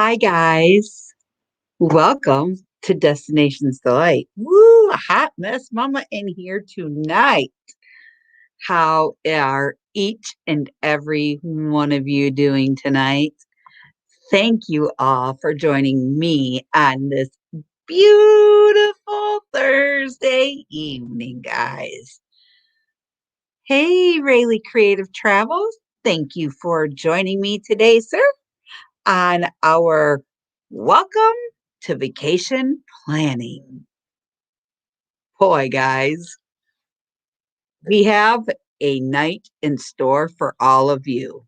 Hi, guys. Welcome to Destinations Delight. Woo, a hot mess mama in here tonight. How are each and every one of you doing tonight? Thank you all for joining me on this beautiful Thursday evening, guys. Hey, Rayleigh Creative Travels. Thank you for joining me today, sir, on our Welcome to Vacation Planning. Boy, guys, we have a night in store for all of you.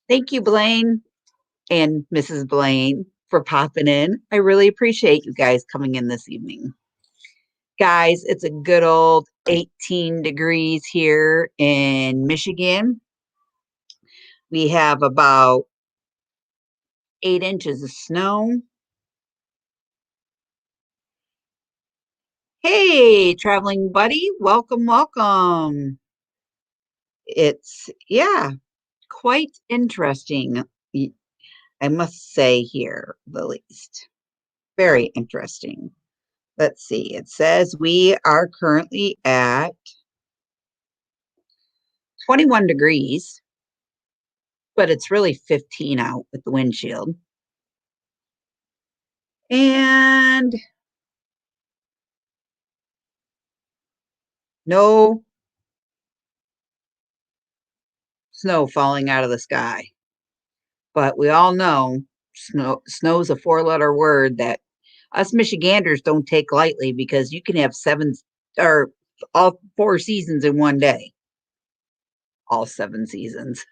Thank you, Blaine and Mrs. Blaine, for popping in. I really appreciate you guys coming in this evening. Guys, it's a good old 18 degrees here in Michigan. We have about 8 inches of snow. Hey, traveling buddy, welcome, welcome. Yeah, quite interesting, I must say here, the least. Very interesting. Let's see. It says we are currently at 21 degrees, but it's really 15 out with the windshield. And no snow falling out of the sky. But we all know snow's a four-letter word that us Michiganders don't take lightly because you can have seven or all 4 seasons in one day. All 7 seasons.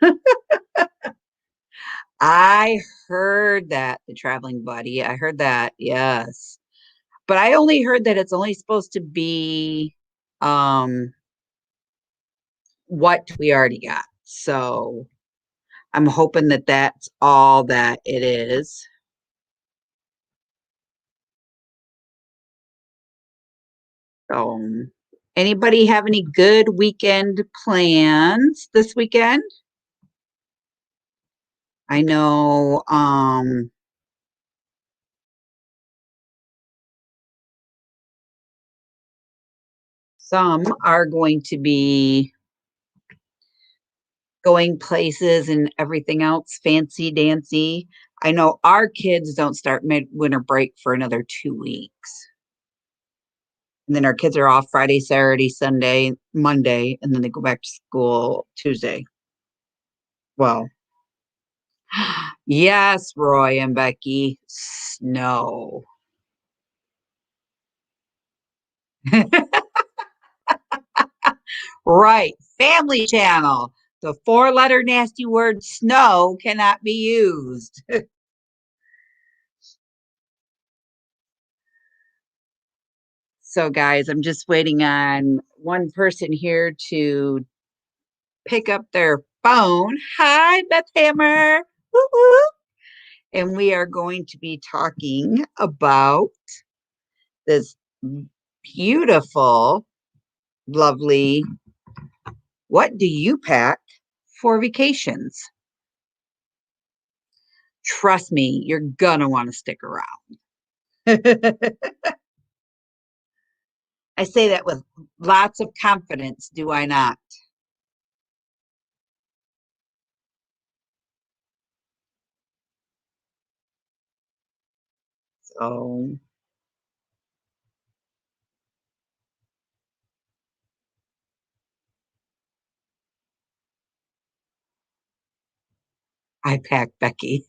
I heard that, the traveling buddy. I heard that, yes. But I only heard that it's only supposed to be um what we already got. So I'm hoping that that's all that it is. Anybody have any good weekend plans this weekend? I know some are going to be going places and everything else fancy dancy. I know our kids don't start midwinter break for another 2 weeks. And then our kids are off Friday, Saturday, Sunday, Monday, and then they go back to school Tuesday. Well, yes, Roy and Becky, snow. Right, Family Channel. The four-letter nasty word snow cannot be used. So, guys, I'm just waiting on one person here to pick up their phone. Hi, Beth Hammer. Woo-hoo. And we are going to be talking about this beautiful, lovely, what do you pack for vacations? Trust me, you're going to want to stick around. I say that with lots of confidence, do I not? So I pack Becky.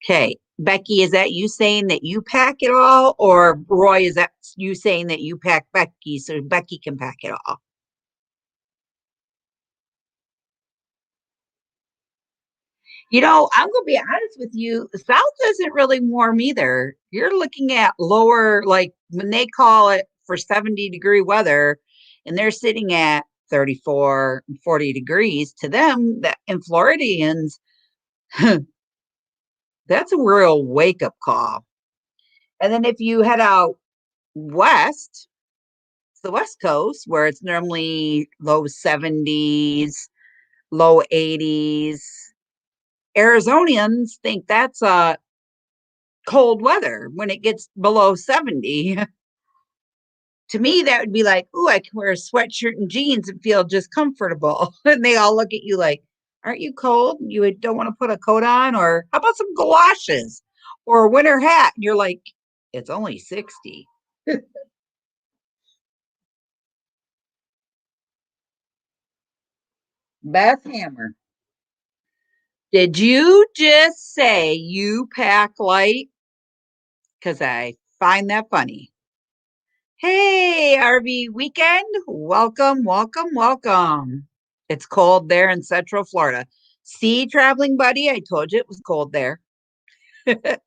Okay. Becky, is that you saying that you pack it all? Or Roy, is that you saying that you pack Becky so Becky can pack it all? I'm going to be honest with you. The South isn't really warm either. You're looking at lower, like when they call it for 70-degree weather, and they're sitting at 34 and 40 degrees. To them, that in Floridians, that's a real wake up call. And then if you head out west, It's the West Coast where it's normally low 70s, low 80s. Arizonians think that's cold weather when it gets below 70. To me, that would be like, ooh, I can wear a sweatshirt and jeans and feel just comfortable. And they all look at you like, aren't you cold? You don't want to put a coat on? Or how about some galoshes or a winter hat? And you're like, it's only 60. Beth Hammer, did you just say you pack light? Because I find that funny. Hey, RV weekend. Welcome, welcome, welcome. It's cold there in Central Florida. See, traveling buddy, I told you it was cold there. It's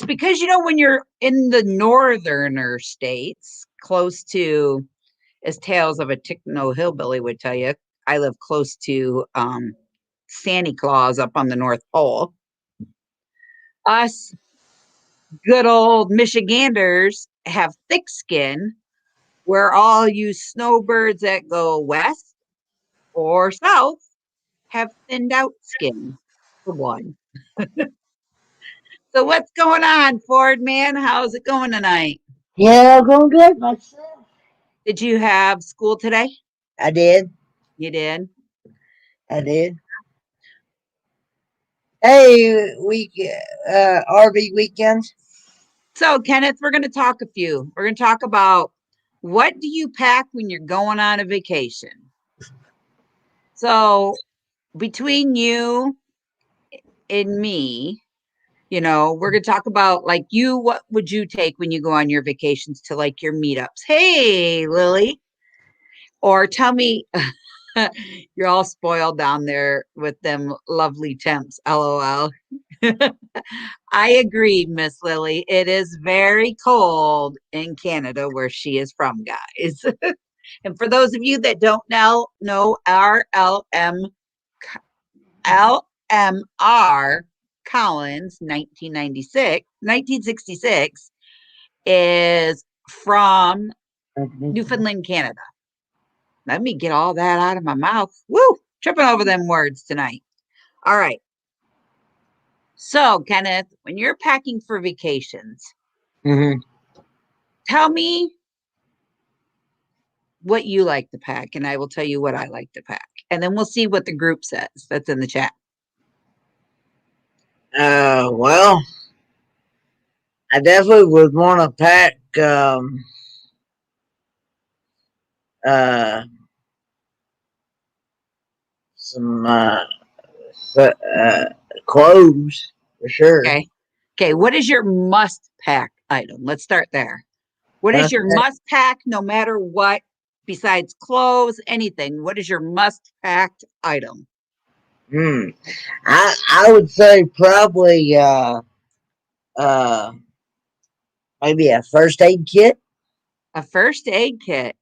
because, when you're in the northerner states, close to, as Tales of a Tickno Hillbilly would tell you, I live close to Santa Claus up on the North Pole. Us good old Michiganders have thick skin, where all you snowbirds that go west or south have thinned out skin, for one. So what's going on, Ford man? How's it going tonight? Yeah, going good myself. Did you have school today? I did. You did. I did. Hey, RV weekend. So, Kenneth, we're going to talk about what do you pack when you're going on a vacation? So, between you and me, we're going to talk about like what would you take when you go on your vacations to like your meetups? Hey, Lily. Or tell me, you're all spoiled down there with them lovely temps. LOL. I agree, Miss Lily. It is very cold in Canada where she is from, guys. And for those of you that don't know LMR Collins 1966 is from Newfoundland, Canada. Let me get all that out of my mouth. Woo! Tripping over them words tonight. All right. So, Kenneth, when you're packing for vacations, Mm-hmm. tell me what you like to pack, and I will tell you what I like to pack. And then we'll see what the group says that's in the chat. Well, I definitely would want to pack uh some clothes for sure. Okay. Okay. What is your must pack item? Let's start there. What is Must your pack. must pack no matter what, besides clothes, anything? What is your must packed item? Hmm. I would say probably uh maybe a first aid kit. A first aid kit.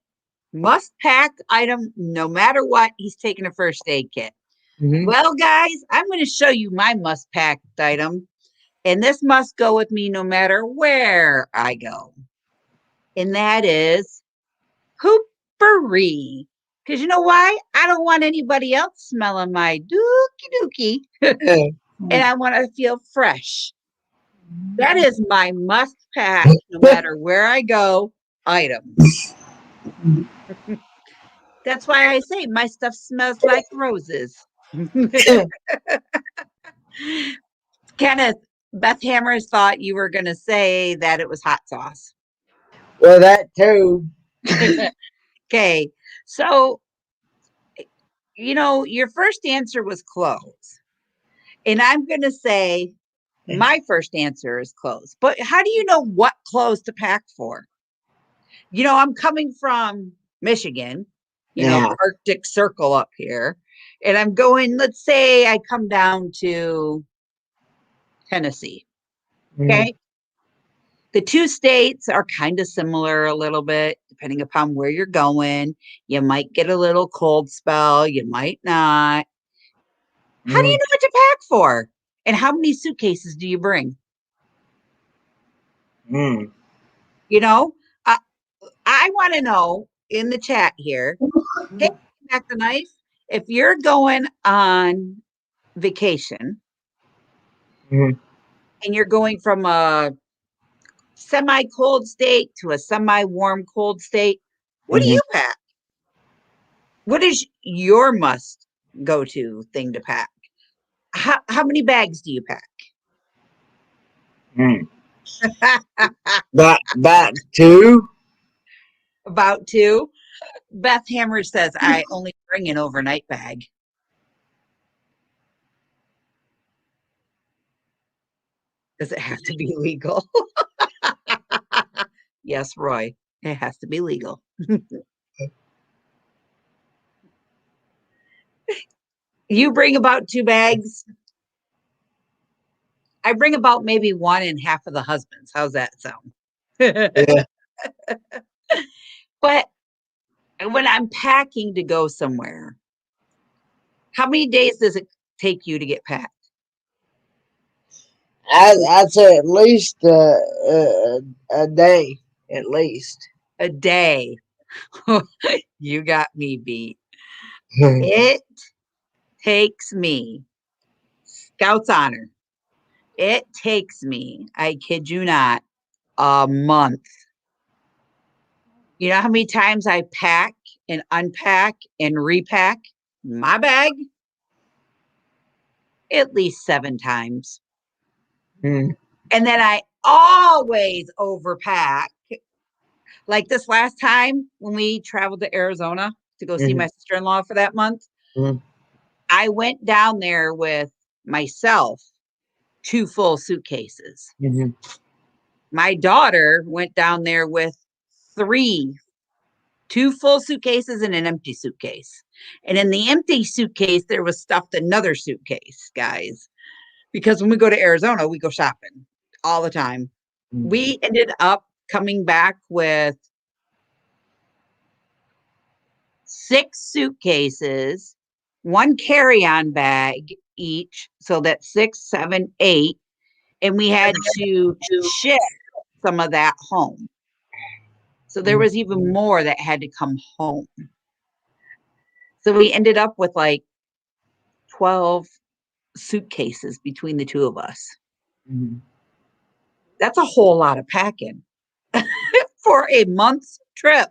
Must pack item no matter what. He's taking a first aid kit. Mm-hmm. Well, guys, I'm going to show you my must pack item. And this must go with me no matter where I go. And that is hoopery. Because you know why? I don't want anybody else smelling my dookie dookie. And I want to feel fresh. That is my must pack, no matter where I go, item. That's why I say my stuff smells like roses. Kenneth, Beth Hammers thought you were going to say that it was hot sauce. Well, that too. Okay. So, your first answer was clothes. And I'm going to say my first answer is clothes. But how do you know what clothes to pack for? I'm coming from Michigan, Yeah. Arctic Circle up here. And I'm going, let's say I come down to Tennessee. Mm-hmm. Okay. The two states are kind of similar a little bit, depending upon where you're going. You might get a little cold spell, you might not. How do you know what to pack for? And how many suitcases do you bring? Mm-hmm. You know, I want to know in the chat here, hey, back the knife, if you're going on vacation Mhm. and you're going from a semi-cold state to a semi-warm cold state, what do Mhm. you pack? What is your must go to thing to pack? How many bags do you pack? Mm. About two. About two. Beth Hammer says I only bring an overnight bag. Does it have to be legal? Yes, Roy. It has to be legal. You bring about two bags. I bring about maybe one and half of the husbands. How's that sound? Yeah. But when I'm packing to go somewhere, how many days does it take you to get packed? I'd say at least a day, at least. A day. You got me beat. Mhm. It takes me, Scout's honor, it takes me, I kid you not, a month. You know how many times I pack and unpack and repack my bag? At least 7 times. Mhm. And then I always overpack. Like this last time when we traveled to Arizona to go see my sister in law for that month, Mhm. I went down there with myself, 2 full suitcases. Mhm. My daughter went down there with three, 2 full suitcases and an empty suitcase. And in the empty suitcase, there was stuffed another suitcase, guys. Because when we go to Arizona, we go shopping all the time. We ended up coming back with 6 suitcases, 1 carry-on bag each. So that's 6, 7, 8. And we had to ship some of that home. So there was even more that had to come home. So we ended up with like 12 suitcases between the two of us. Mhm. That's a whole lot of packing for a month's trip.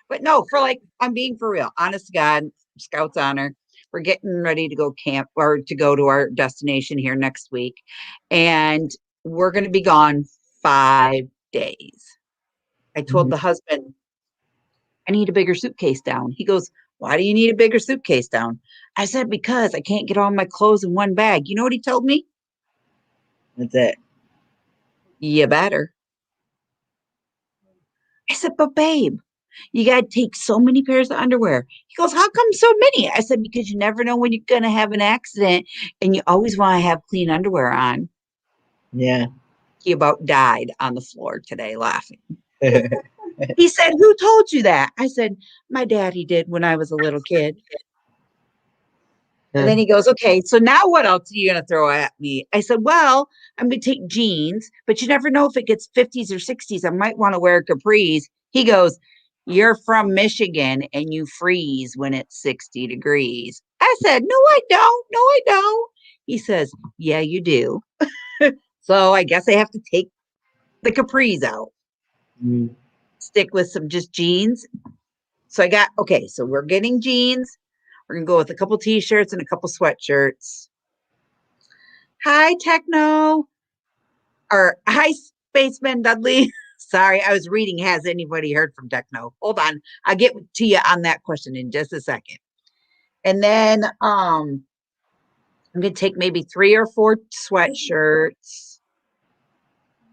But no, for like, I'm being for real. Honest to God, Scout's honor. We're getting ready to go camp or to go to our destination here next week. And we're going to be gone 5 days. I told Mhm. the husband, I need a bigger suitcase down. He goes, why do you need a bigger suitcase down? I said, because I can't get all my clothes in one bag. You know what he told me? That's it. You better. I said, but babe, you got to take so many pairs of underwear. He goes, how come so many? I said, because you never know when you're going to have an accident and you always want to have clean underwear on. Yeah. He about died on the floor today laughing. He said, who told you that? I said, my daddy did when I was a little kid. And then he goes, okay, so now what else are you going to throw at me? I said, well, I'm going to take jeans, but you never know if it gets 50s or 60s. I might want to wear capris. He goes, you're from Michigan and you freeze when it's 60 degrees. I said, no, I don't. No, I don't. He says, yeah, you do. So I guess I have to take the capris out, Mhm. stick with some just jeans. So I got, okay, so we're getting jeans. We're going to go with a couple t-shirts and a couple sweatshirts. Hi, Techno. Or hi, Spaceman Dudley. Sorry, I was reading. Has anybody heard from Techno? Hold on. I'll get to you on that question in just a second. And then I'm gonna take maybe 3 or 4 sweatshirts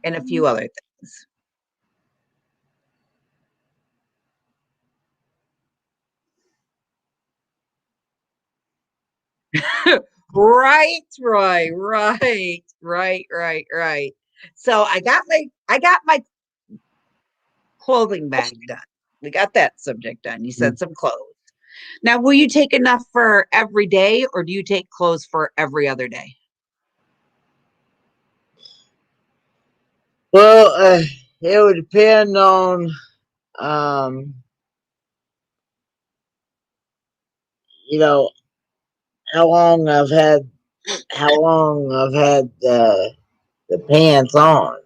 and a few other things. Right, Roy. Right. So I got my clothing bag done. We got that subject done. You said some clothes. Now, will you take enough for every day or do you take clothes for every other day? Well, it would depend on um, you know, how long I've had the pants on.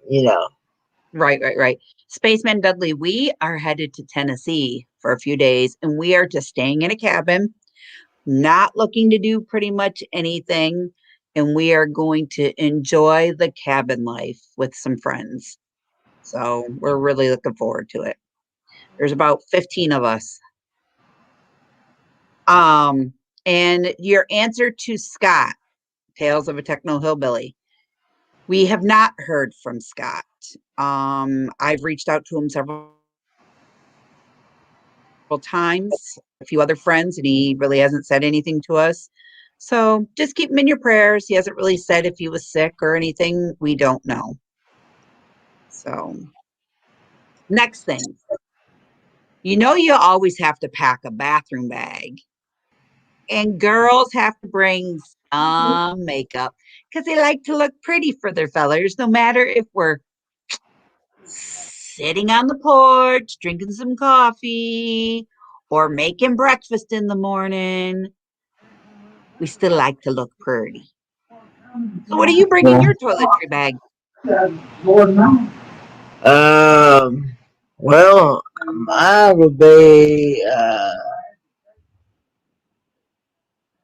Right, right, right. Spaceman Dudley, we are headed to Tennessee for a few days and we are just staying in a cabin, not looking to do pretty much anything. And we are going to enjoy the cabin life with some friends. So we're really looking forward to it. There's about 15 of us. Um, and your answer to Scott, Tales of a Techno Hillbilly. We have not heard from Scott. I've reached out to him several times, a few other friends, and he really hasn't said anything to us. So just keep him in your prayers. He hasn't really said if he was sick or anything. We don't know. So, next thing, you always have to pack a bathroom bag, and girls have to bring some makeup because they like to look pretty for their fellers, no matter if we're sitting on the porch, drinking some coffee, or making breakfast in the morning. We still like to look pretty. So, what do you bring in your toiletry bag? Um, well, mine would be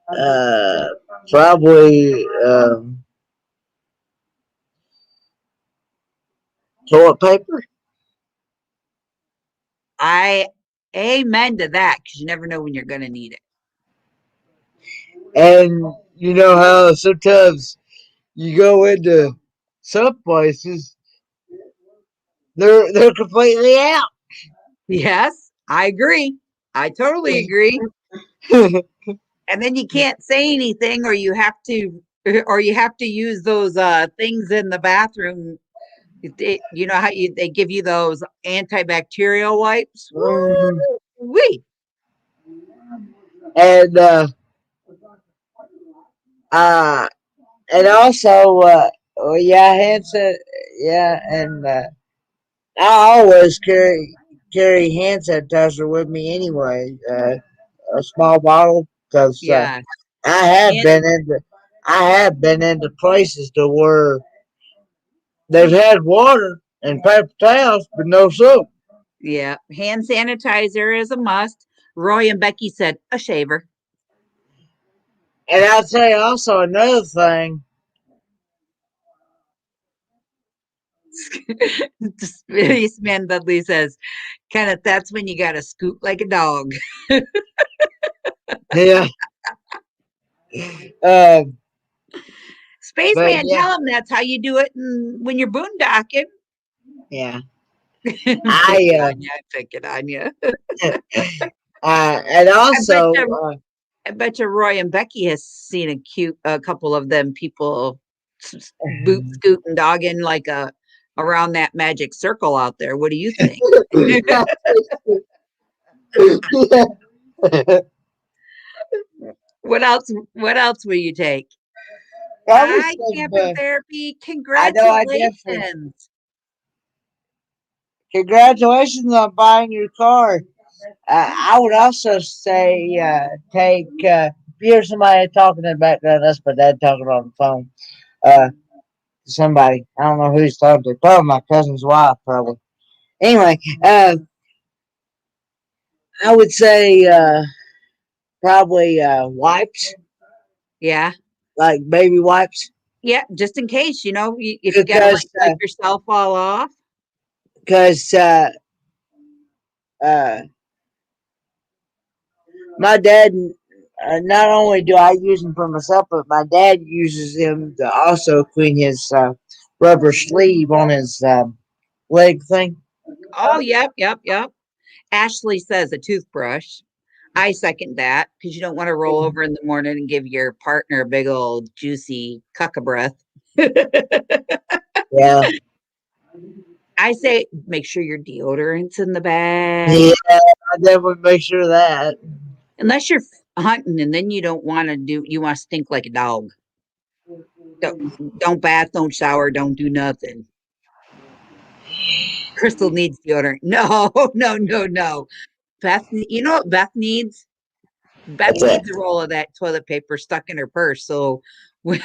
uh, probably toilet paper. I amen to that because you never know when you're going to need it. And you know how sometimes you go into some places, they're completely out. Yes, I agree. I totally agree. And then you can't say anything, or you have to use those things in the bathroom. You know how they give you those antibacterial wipes? Mhm. Woo-wee. and uh, and also, well, yeah, Hanson, yeah, and I always carry hand sanitizer with me anyway, a small bottle, because Yeah. I have And been into I have been into places to where they've had water and paper towels, but no soap. yeah, hand sanitizer is a must. Roy and Becky said a shaver. And I'll tell you also another thing. Spaceman Dudley says, Kenneth, that's when you got to scoot like a dog. Yeah, uh, but Spaceman, yeah, tell him that's how you do it when you're boondocking. yeah. I'm I picking on you. I'm picking on you. and I bet also, you, I bet you Roy and Becky has seen a couple of them people boot scooting dogging like around that magic circle out there. What do you think? What else? What else will you take? probably Hi, some. Camping Therapy. I know I definitely. Congratulations. Congratulations on buying your car. I would also say take if you hear somebody talking in the background. That's my dad talking on the phone. Uh, to somebody. I don't know who he's talking to. Probably my cousin's wife. Probably. Anyway, I would say probably wipes, Yeah. like baby wipes, Yeah. Just in case, if you got to because wipe yourself all off. because uh, my dad. Not only do I use them for myself, but my dad uses them to also clean his rubber sleeve on his leg thing. Oh, yep, yep, yep. Ashley says a toothbrush. I second that because you don't want to roll over in the morning and give your partner a big old juicy cuck of breath. Yeah, I say make sure your deodorant's in the bag. yeah, I definitely make sure of that. Unless you're hunting and then you don't want to you want to stink like a dog. Don't, don't bath, don't shower, don't do nothing. Crystal needs deodorant. No, no, no, no. Beth, you know what Beth needs? Beth What's that? needs a roll of that toilet paper stuck in her purse. So when,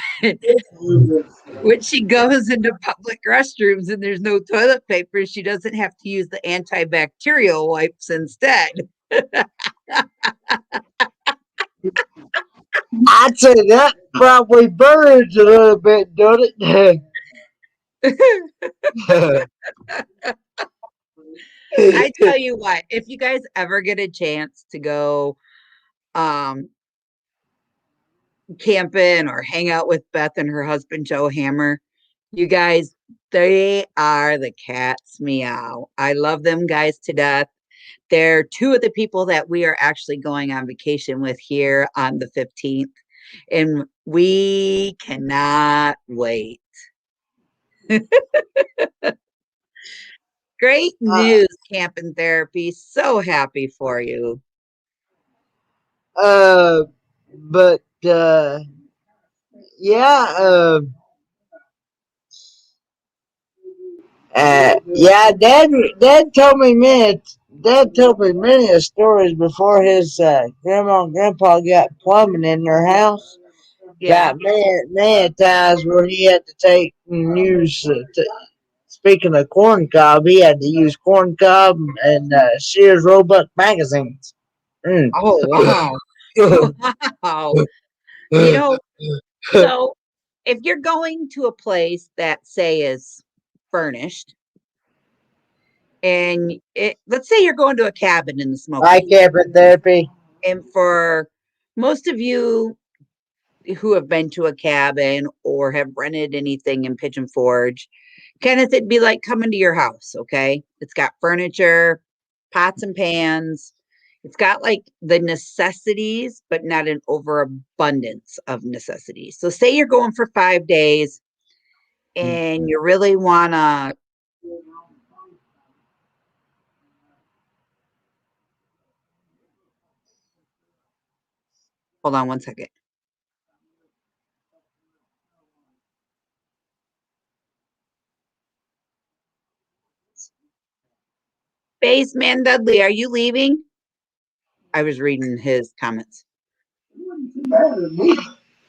when she goes into public restrooms and there's no toilet paper, she doesn't have to use the antibacterial wipes instead. I'd say that probably burns a little bit, don't it? I tell you what, if you guys ever get a chance to go um, camping or hang out with Beth and her husband Joe Hammer, you guys, they are the cat's meow. I love them guys to death. They're two of the people that we are actually going on vacation with here on the 15th, and we cannot wait. Great uh, news, Camping Therapy. So happy for you. uh, but yeah, yeah. Dad told me many stories before his grandma and grandpa got plumbing in their house. Yeah. About many times where he had to take and use. Speaking of corn cob, he had to use corn cob and Sears Roebuck magazines. Mm. Oh, wow. Wow. You know, so if you're going to a place that, say, is furnished, and let's say you're going to a cabin in the Like Smokies, cabinet therapy. and for most of you who have been to a cabin or have rented anything in Pigeon Forge, Kenneth, it'd be like coming to your house, okay? It's got furniture, pots and pans. It's got like the necessities, but not an overabundance of necessities. So, say you're going for 5 days and you really want to, hold on one second. Spaceman Dudley, are you leaving? I was reading his comments.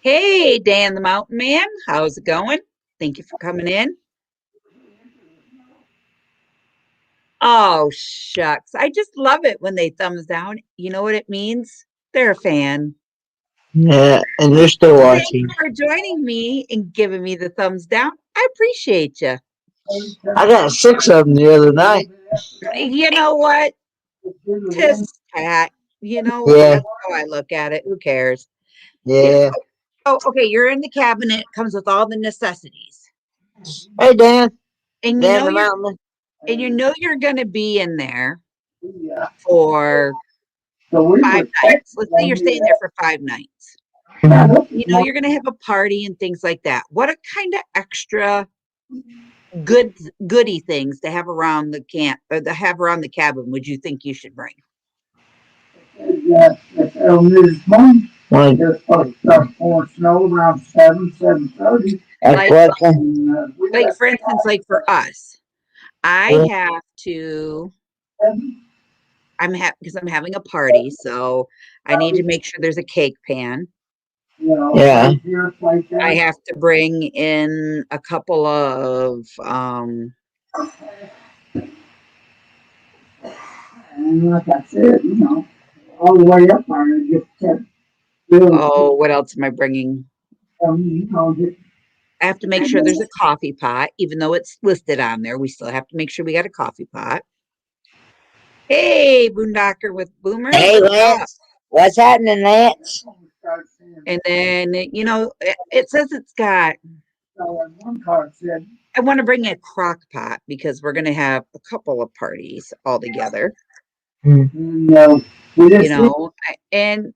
Hey, Dan the Mountain Man, how's it going? Thank you for coming in. Oh, shucks. I just love it when they thumbs down. You know what it means? They're a fan. Yeah, and they're still So thank watching. you for joining me and giving me the thumbs down. I appreciate you. I got 6 of them the other night. You know what? Tis tat. You know, Yeah, that's how I look at it. Who cares? You yeah. know, okay, you're in the cabinet, it comes with all the necessities. Hey, Dan. And Dan the Mountain. you know you're gonna be in there for 5 nights. Let's say you're staying there for 5 nights. You know, you're gonna have a party and things like that. What a kind of extra good goody things to have around the camp or to have around the cabin would you think you should bring? Like, just start pouring snow around 7:30. Like Like what? for instance, like for us, I Yeah. have to because I'm having a party, so I need to make sure there's a cake pan. Yeah. I have to bring in a couple of And like I said, all the way up there, it just kept building. oh, what else am I bringing? Just I have to make sure there's a coffee pot, even though it's listed on there. We still have to make sure we got a coffee pot. Hey, Boondocker with Boomer, hey, what's up? Lance. What's happening, Lance? And then, you know, it says it's got, One card said, I want to bring a crock pot because we're going to have a couple of parties all together, no, we you just know, and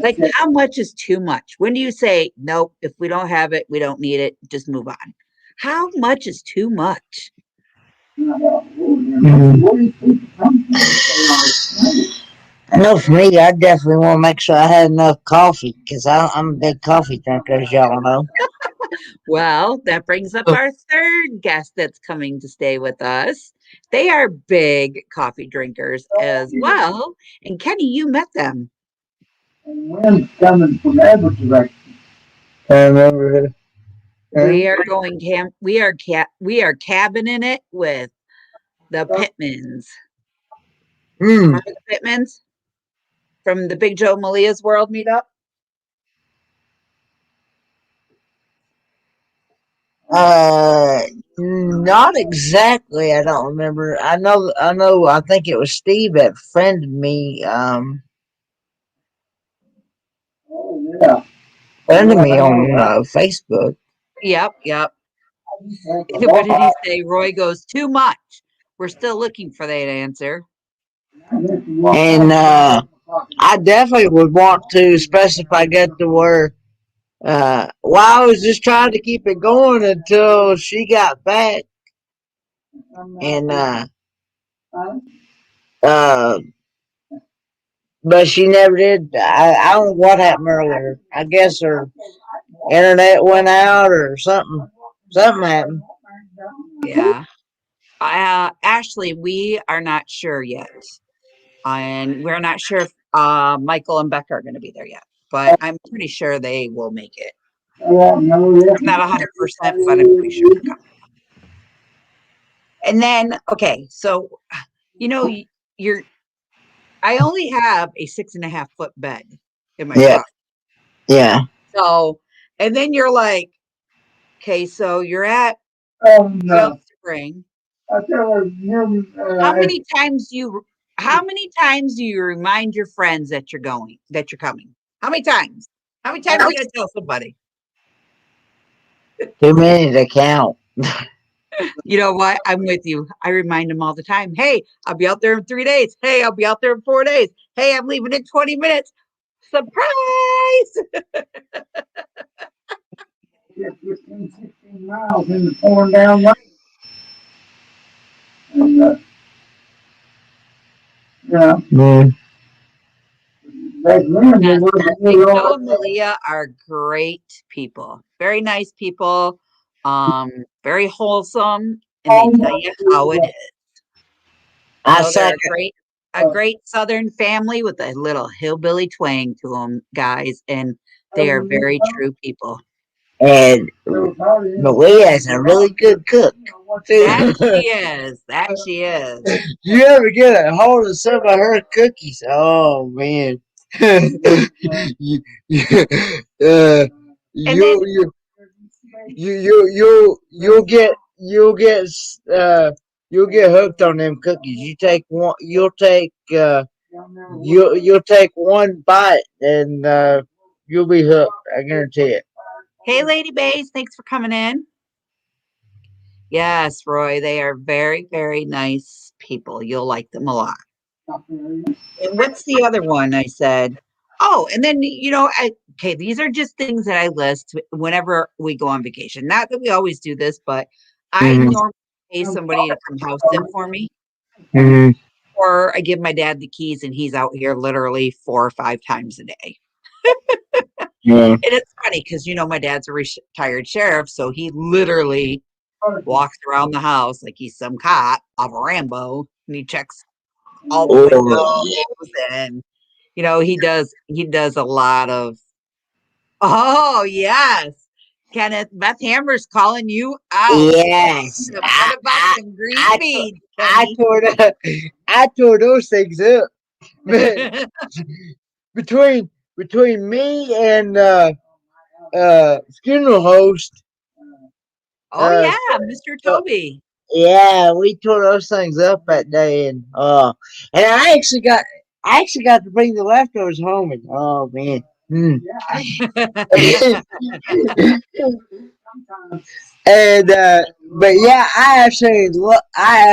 like how much is too much? When do you say, nope, if we don't have it, we don't need it, just move on? How much is too much? I know for me, I definitely want to make sure I had enough coffee because I'm a big coffee drinker, as y'all know. Well, that brings up our third guest that's coming to stay with us. They are big coffee drinkers as well. And Kenny, you met them. And wind's coming from every direction. I remember it. We are going camp. We are cabining it with the Pittmans. Hmm. Remember the Pittmans from the Big Joe Malia's World meetup? Uh, Not exactly. I don't remember. I know. I know. I think it was Steve that friended me. Yeah, friended me on Facebook. Yep, yep. What did he say? Roy goes, too much. We're still looking for that answer. And I definitely would want to, especially if I get to where. Well, I was just trying to keep it going until she got back, and uh, but she never did. I don't know what happened earlier. I guess her internet went out or something. Something happened. Yeah. Ashley, we are not sure yet. And we're not sure if Michael and Becca are going to be there yet, but I'm pretty sure they will make it. I'm not 100%, but I'm pretty sure they're coming. And then, okay, so, you know, you're, I only have a 6.5 foot bed in my Yeah, truck. yeah. So, and then you're like, okay, so you're at Gulf No. Spring. I tell her, you, How many times you how many times do you remind your friends that you're coming? How many times? How many times you gotta tell somebody? too many to count. You know what? I'm with you. I remind them all the time. Hey, I'll be out there in 3 days. Hey, I'll be out there in 4 days. Hey, I'm leaving in 20 minutes. Surprise! 15, 16 miles in the pouring down rain. And, yeah. Mm. That wind Yes, was Big really Joe all and Malia are great people. Very nice people. Very wholesome, and they tell you how it is. You I know, they're second. a great Southern family with a little hillbilly twang to them, guys, and they are very true people. And Malia is a really good cook, That too. she is. That she is. You ever get a hold of some of her cookies? Oh, man. you, you, uh, And then, you, uh you'll get hooked on them cookies. You take one, you'll take one bite and you'll be hooked. I guarantee it. hey, Lady Bays, thanks for coming in. Yes, Roy, they are very, very nice people. You'll like them a lot. And what's the other one I said? Oh, and then, okay, these are just things that I list whenever we go on vacation. Not that we always do this, but I Mm-hmm. normally pay somebody to come house sit for me, Mm-hmm. or I give my dad the keys and he's out here literally 4 or 5 times a day. Yeah. And it's funny because, my dad's a retired sheriff. So he literally walks around the house like he's some cop of a Rambo, and he checks all the Oh, windows, and he does a lot of. Oh, yes, Kenneth, Beth Hammer's calling you out. yes. What about some green I, to- beans, I Kenny? tore I tore those things up. Man, between me and funeral host, Oh uh, yeah, Mr. uh Toby. yeah, we tore those things up that day, and I actually got to bring the leftovers home, and oh man. Hmm. And but yeah, I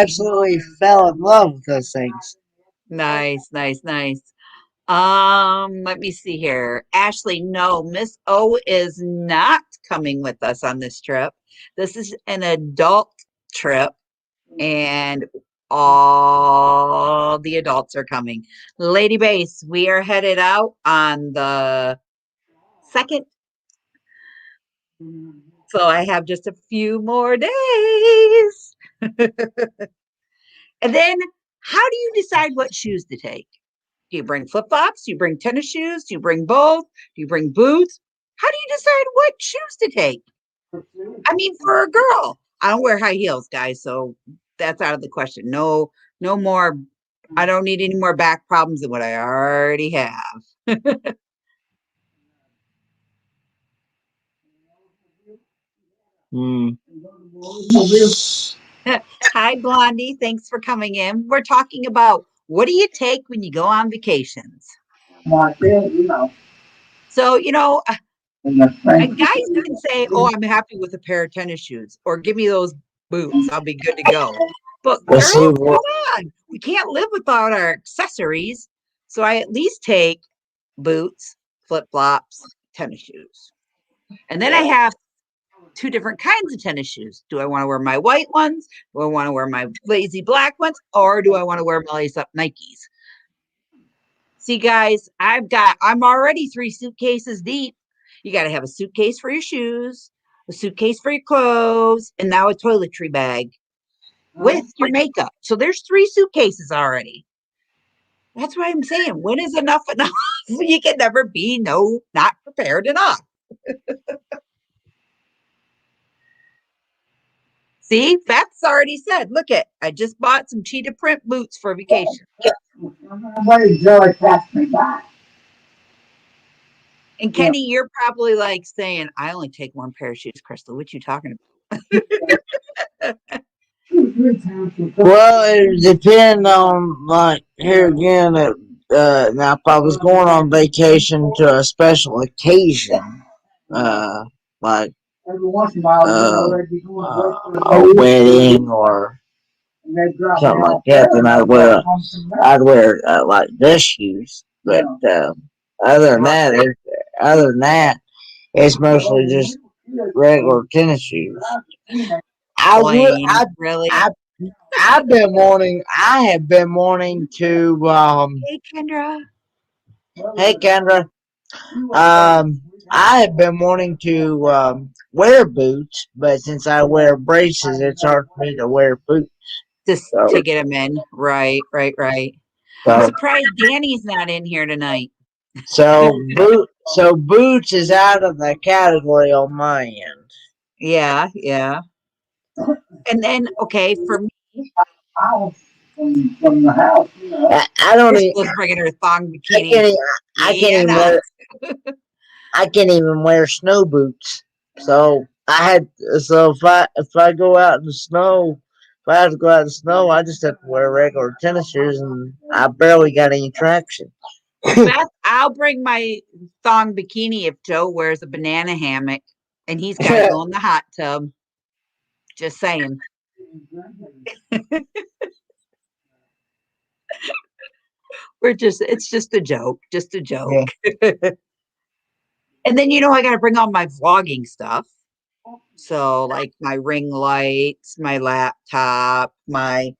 absolutely fell in love with those things. Nice, nice, nice. Let me see here. Ashley, no, Miss O is not coming with us on this trip. This is an adult trip, and all the adults are coming. Lady Base, we are headed out on the second. So I have just a few more days. And then how do you decide what shoes to take? Do you bring flip flops? Do you bring tennis shoes? Do you bring both? Do you bring boots? How do you decide what shoes to take? I mean, for a girl, I don't wear high heels, guys. So that's out of the question. No, no more. I don't need any more back problems than what I already have. Hmm. Hi, Blondie. Thanks for coming in. We're talking about what do you take when you go on vacations? So, guys can say, "Oh, I'm happy with a pair of tennis shoes," or "Give me those boots. I'll be good to go." But Let's see girls, what. come on. We can't live without our accessories. So I at least take boots, flip-flops, tennis shoes. And then I have two different kinds of tennis shoes. Do I want to wear my white ones? Do I want to wear my lazy black ones? Or do I want to wear my lace up Nikes? See, guys, I'm already 3 suitcases deep. You got to have a suitcase for your shoes, a suitcase for your clothes, and now a toiletry bag with your makeup. So there's 3 suitcases already. That's what I'm saying. When is enough enough? You can never be not prepared enough. See, Beth's already said, look at, I just bought some cheetah print boots for vacation. And Kenny, you're probably like saying, I only take one pair of shoes, Crystal. What you talking about? Well, it depends on, like, here again. Now, if I was going on vacation to a special occasion, uh, like a wedding or something like that, then I'd wear like dress shoes. But other than that, other than that, it's mostly just regular tennis shoes. I would. Plain, really? I I've been wanting. I have been wanting to. Hey, Kendra. Hey, Kendra. I have been wanting to wear boots, but since I wear braces, it's hard for me to wear boots. Just So, to get them in. Right, right, right. I'm so, surprised Danny's not in here tonight. so boots is out of the category on my end. Yeah, yeah. And then, okay, for me, I don't. Crystal's bringing her thong I bikini. can't. I can't Yeah, even not. wear. I can't even wear snow boots. So I had. So if I go out in the snow, if I have to go out in the snow, I just have to wear regular tennis shoes, and I barely got any traction. Beth, I'll bring my thong bikini if Joe wears a banana hammock and he's got to go in the hot tub. Just saying. It's just a joke, just a joke. Yeah. And then, I got to bring all my vlogging stuff. So, like my ring lights, my laptop, I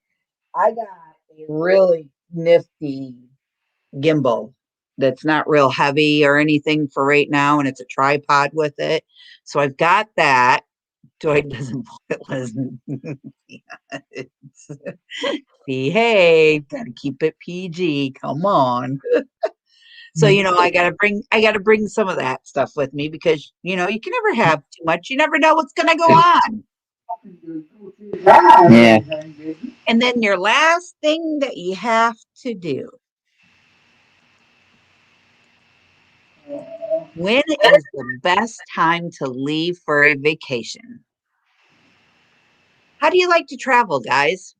got a really nifty gimbal that's not real heavy or anything for right now, and it's a tripod with it. So I've got that. Joy doesn't listen. Behave. Gotta keep it PG. Come on. So I gotta bring some of that stuff with me because you can never have too much. You never know what's gonna go on. Yeah. And then your last thing that you have to do. When is the best time to leave for a vacation? How do you like to travel, guys?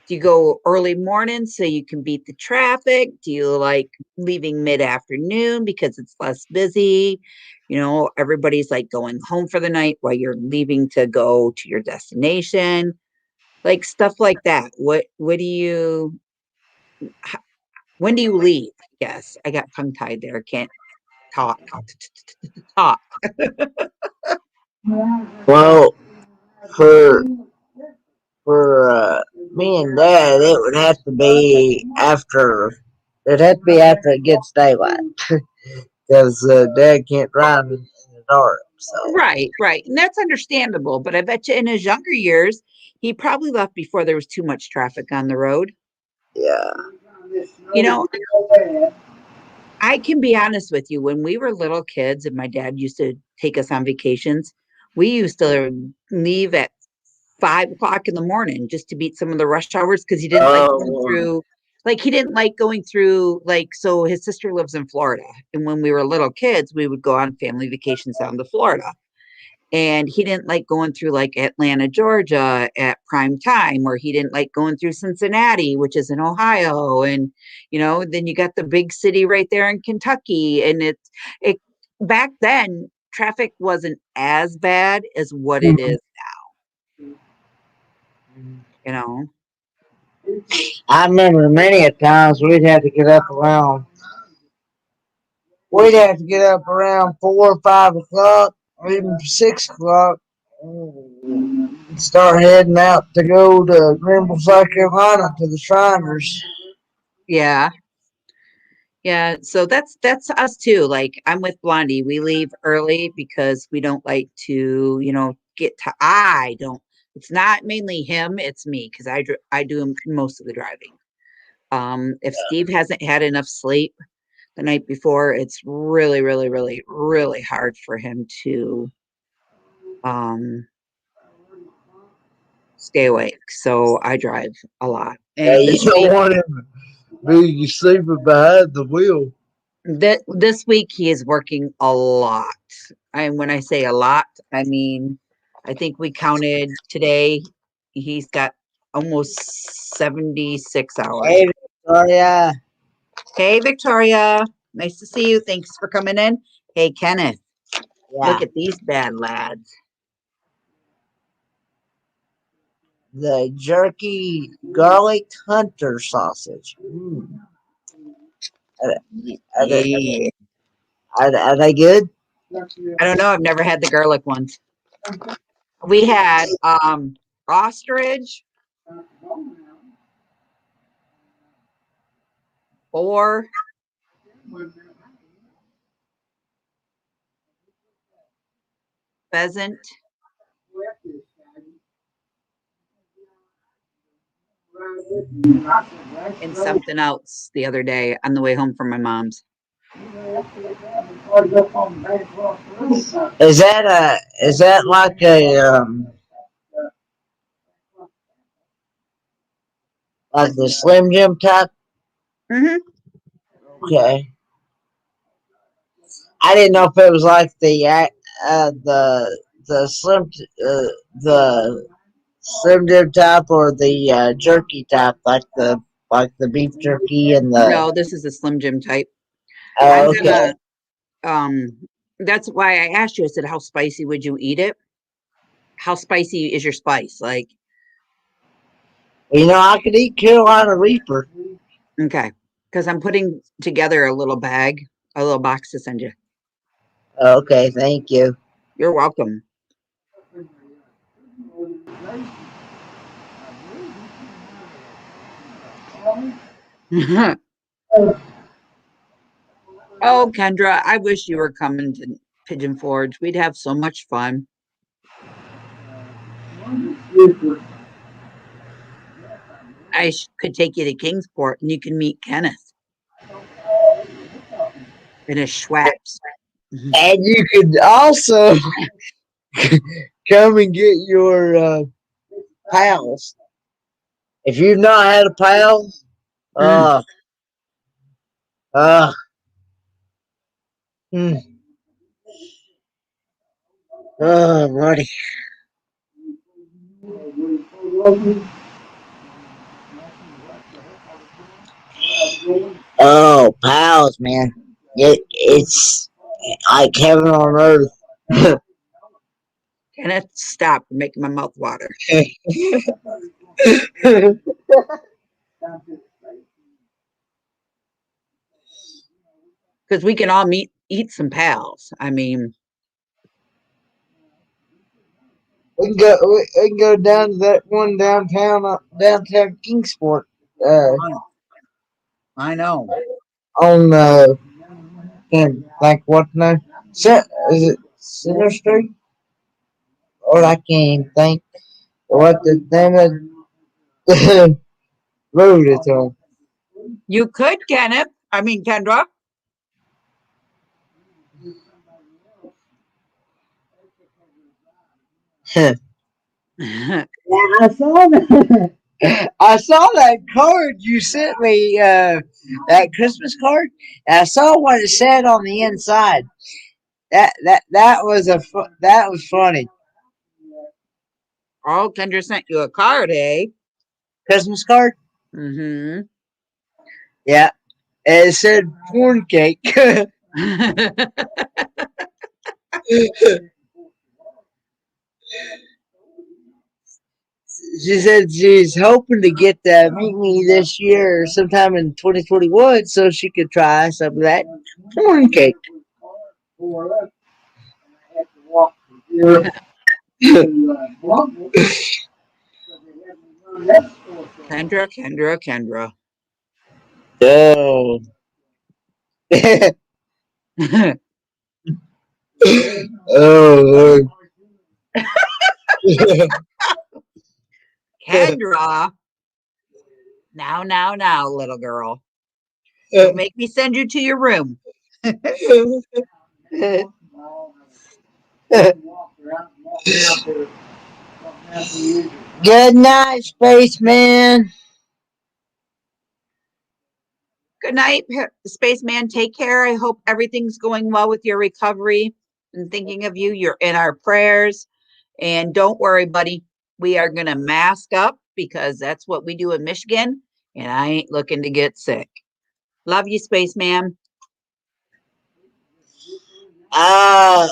Do you go early morning so you can beat the traffic? Do you like leaving mid-afternoon because it's less busy? Everybody's like going home for the night while you're leaving to go to your destination. Like stuff like that. What do you when do you leave? Yes, I got tongue tied there. Can't talk. Talk. Well, for for me and Dad, it would have to be after. It'd have to be after it gets daylight, because Dad can't drive in the dark. So Right, right. And that's understandable. But I bet you in his younger years, he probably left before there was too much traffic on the road. yeah. You know, I can be honest with you. When we were little kids and my dad used to take us on vacations, we used to leave at 5 o'clock in the morning just to beat some of the rush hours because he didn't like going Oh, through, like, he didn't like going through, like, so his sister lives in Florida. And when we were little kids, we would go on family vacations down to Florida. And he didn't like going through like Atlanta, Georgia at prime time, or he didn't like going through Cincinnati, which is in Ohio. And, then you got the big city right there in Kentucky. And it, back then, traffic wasn't as bad as what it is, you know? I remember many a times we'd have to get up around 4 or 5 o'clock, or even 6 o'clock, and start heading out to go to Greenville, South Carolina, to the Shriners. Yeah. Yeah, so that's us too. Like I'm with Blondie. We leave early because we don't like to, get to I don't. It's not mainly him, it's me because I do most of the driving. If Steve hasn't had enough sleep the night before, it's really, really, really, really hard for him to um stay awake. So I drive a lot. Yeah, And you this don't week want him to be sleeping behind the wheel. this week he is working a lot. And when I say a lot, I mean I think we counted today. He's got almost 76 hours. Hey, Victoria. Hey, Victoria. Nice to see you. Thanks for coming in. Hey, Kenneth. Look Yeah, at these bad lads. the jerky garlic hunter sausage. Are, are they Yeah. are they good? I don't know. I've never had the garlic ones. We had ostrich, boar, pheasant, and something else the other day on the way home from my mom's. Is that like the Slim Jim type? Hmm. Okay, I didn't know if it was like the Slim Jim type or the jerky type, like the beef jerky and the. No, this is a Slim Jim type. I'm Oh, okay. gonna um. That's why I asked you. I said, "How spicy would you eat it? How spicy is your spice?" Like, I could eat Carolina Reaper. okay, because I'm putting together a little bag, a little box to send you. Okay, thank you. You're welcome. Oh, Kendra, I wish you were coming to Pigeon Forge. We'd have so much fun. Could take you to Kingsport and you can meet Kenneth and his Schwaps. And you could also come and get your pals. If you've not had a pal, Mm. uh, uh, mm, buddy. Oh, pals, man. It's like heaven on earth. Kenneth, stop. You're making my mouth water. Because we can all eat some pals. I mean, we can go down to that one downtown Kingsport. Uh, I know. on can't think what name. Is it Center Street, or I can't even think what the name of the road is on. You could, Kenneth. I mean, Kendra. I saw that. I saw that card you sent me, that Christmas card. And I saw what it said on the inside. That was that was funny. Oh, Kendra sent you a card, eh? Christmas card. Mm-hmm. Yeah, and it said corn cake. She said she's hoping to get to meet me this year, sometime in 2021, so she could try some of that corn cake. Kendra, Kendra, Kendra. Oh. Oh Lord. Kendra. Now, little girl. Don't make me send you to your room. Good night, spaceman. Good night, spaceman. Take care. I hope everything's going well with your recovery. And thinking of you, you're in our prayers. And don't worry, buddy. We are going to mask up because that's what we do in Michigan. And I ain't looking to get sick. Love you, spaceman. Uh,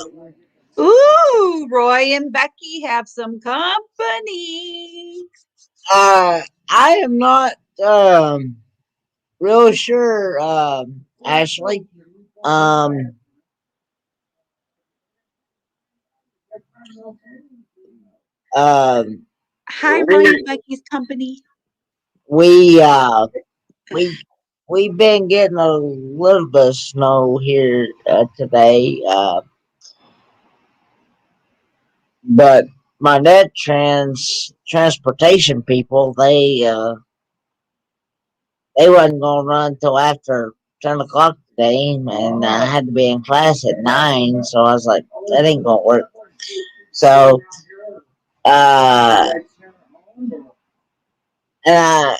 Ooh, Roy and Becky have some company. I am not real sure, Ashley. Um, um, Hi, Roy and we Becky's company. we we we've been getting a little bit of snow here today. But my net transportation people, they wasn't gonna run till after 10 o'clock today, and I had to be in class at 9, so I was like, that ain't gonna work. So, uh, and I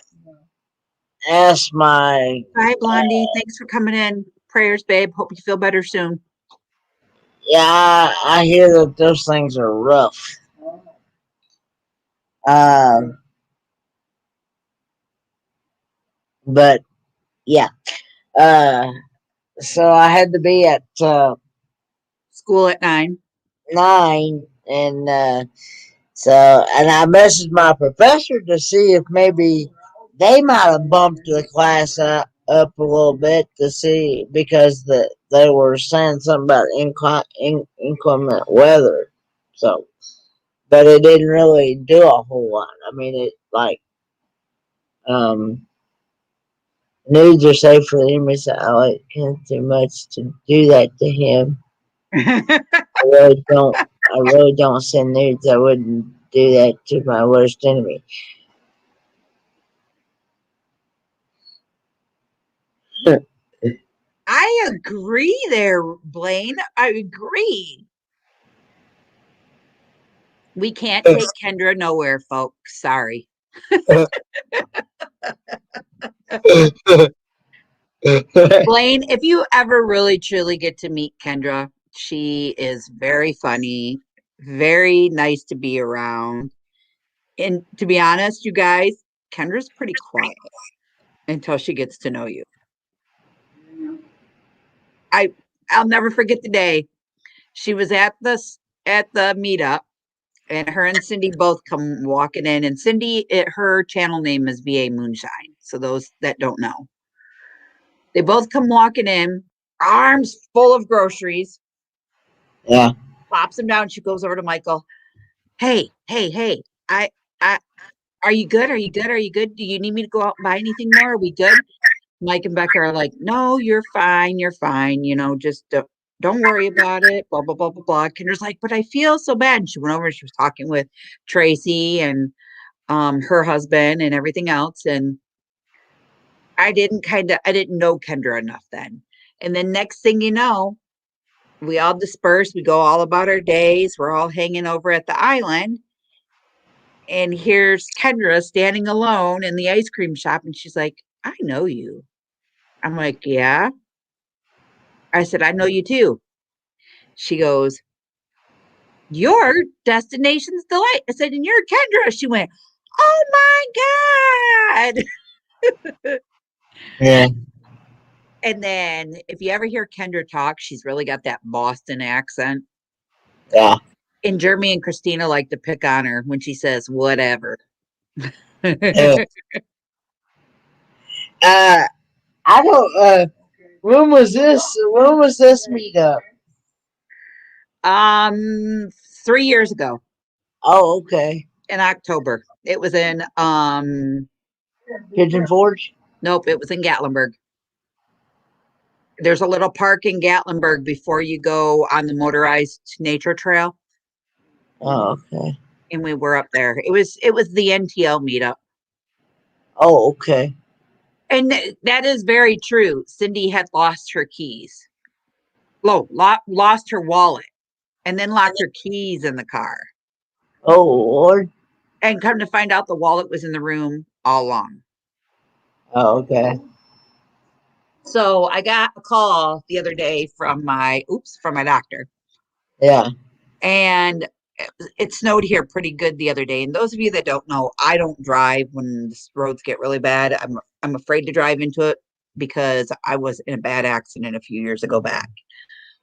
asked my, Hi, Blondie. Thanks for coming in. Prayers, babe. Hope you feel better soon. yeah, I hear that those things are rough. Um, but yeah, uh, so I had to be at School at 9. 9, and so, and I messaged my professor to see if maybe they might have bumped the class up a little bit to see, because they were saying something about inclement weather. So, but it didn't really do a whole lot. I mean, it like um, needs are safe for the enemy, so I like can't do much to do that to him. I really don't. I really don't send nudes. I wouldn't do that to my worst enemy. I agree there, Blaine. I agree. We can't take Kendra nowhere, folks. Sorry. Blaine, if you ever really truly get to meet Kendra, she is very funny, very nice to be around. And to be honest, you guys, Kendra's pretty quiet until she gets to know you. I I'll never forget the day she was at the meetup, and her and Cindy both come walking in. And Cindy, her channel name is VA Moonshine. So those that don't know, they both come walking in, arms full of groceries. Yeah. Pops them down. She goes over to Michael. Hey! I, are you good? Are you good? Are you good? Do you need me to go out and buy anything more? Are we good? Mike and Becca are like, no, you're fine. You're fine. You know, just Don't worry about it. Blah, blah, blah, blah, blah. Kendra's like, but I feel so bad. And she went over and she was talking with Tracy and her husband and everything else. And I didn't know Kendra enough then. And then next thing you know, we all disperse. We go all about our days. We're all hanging over at the island. And here's Kendra standing alone in the ice cream shop. And she's like, I know you. I'm like, yeah. I said, I know you too. She goes, you're Destination's Delight. I said, and you're Kendra. She went, oh my God. Yeah. And then if you ever hear Kendra talk, she's really got that Boston accent. Yeah. And Jeremy and Christina like to pick on her when she says whatever. Uh, uh, I don't. When was this? When was this meetup? um 3 years ago Oh, okay. in October. It was in Pigeon Forge. nope, it was in Gatlinburg. There's a little park in Gatlinburg before you go on the motorized nature trail. Oh, okay. And we were up there. It was the NTL meetup. Oh, okay. And that is very true. Cindy had lost her keys. Lost her wallet and then locked her keys in the car. Oh, Lord. And come to find out the wallet was in the room all along. Oh, okay. So I got a call the other day from my doctor. Yeah. And it snowed here pretty good the other day. And those of you that don't know, I don't drive when the roads get really bad. I'm afraid to drive into it because I was in a bad accident a few years ago back.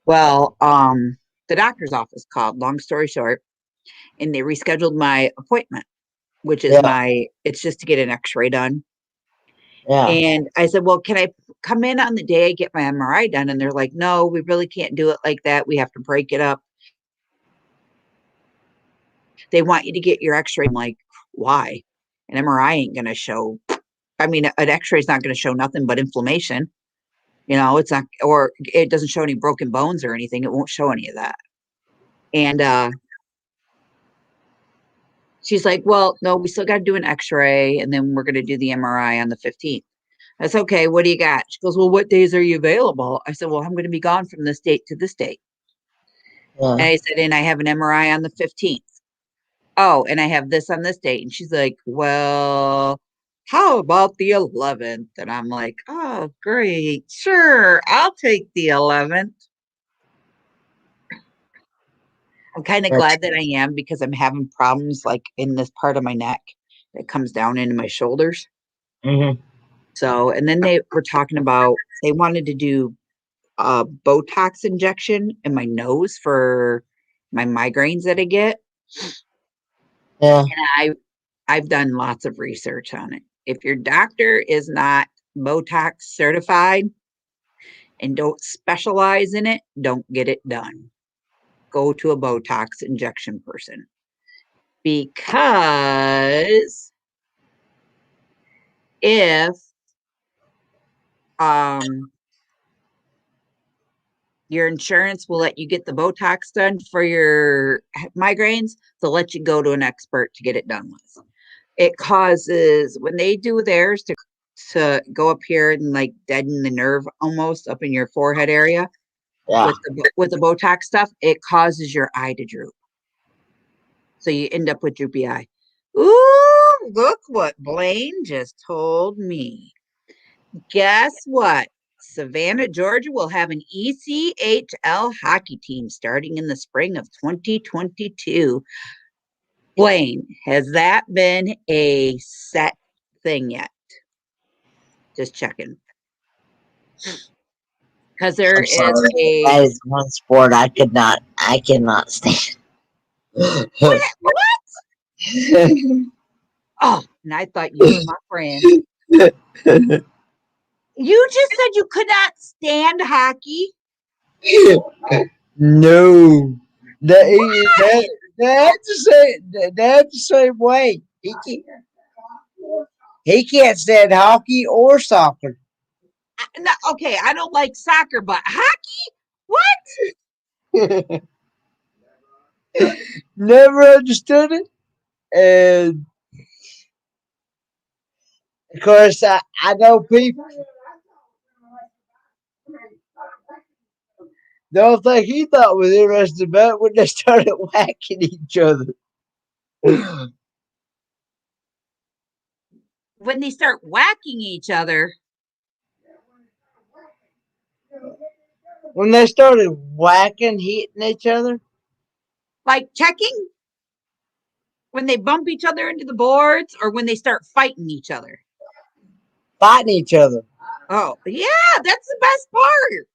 Well, the doctor's office called, long story short, and they rescheduled my appointment, which is Yeah. it's just to get an x-ray done. Yeah. And I said, well, can I come in on the day I get my MRI done? And they're like, no, we really can't do it like that. We have to break it up. They want you to get your x-ray. I'm like, why? An MRI ain't going to show. I mean, an x-ray is not going to show nothing but inflammation. It's not, or it doesn't show any broken bones or anything. It won't show any of that. And she's like, well, no, we still got to do an x-ray and then we're going to do the MRI on the 15th. That's okay. What do you got? She goes, well, what days are you available? I said, well, I'm going to be gone from this date to this date. Yeah. And I said, and I have an MRI on the 15th. Oh, and I have this on this date. And she's like, well, how about the 11th? And I'm like, oh, great. Sure. I'll take the 11th. I'm kind of That's. glad that I am because I'm having problems like in this part of my neck that comes down into my shoulders. Mm-hmm. So, and then they were talking about they wanted to do a Botox injection in my nose for my migraines that I get. Yeah. And I've done lots of research on it. If your doctor is not Botox certified and don't specialize in it, don't get it done. Go to a Botox injection person because if um your insurance will let you get the Botox done for your migraines, they'll let you go to an expert to get it done with. It causes when they do theirs to go up here and like deaden the nerve almost up in your forehead area Yeah. with the Botox stuff, it causes your eye to droop. So you end up with droopy eye. Ooh, look what Blaine just told me. Guess what? Savannah, Georgia will have an ECHL hockey team starting in the spring of 2022. Blaine, has that been a set thing yet? Just checking. Because there I'm is sorry. a That is one sport I cannot stand. what? Oh, and I thought you were my friend. You just said you could not stand hockey. No. Why? That's the same way. He can't stand hockey or soccer. No, okay, I don't like soccer, but hockey? Never understood it. And of course, I know people. The only thing he thought was interesting about it when they started whacking each other. When they start whacking each other, When they started whacking, hitting each other, like checking, when they bump each other into the boards, or when they start fighting each other. fighting each other. Oh, yeah, that's the best part.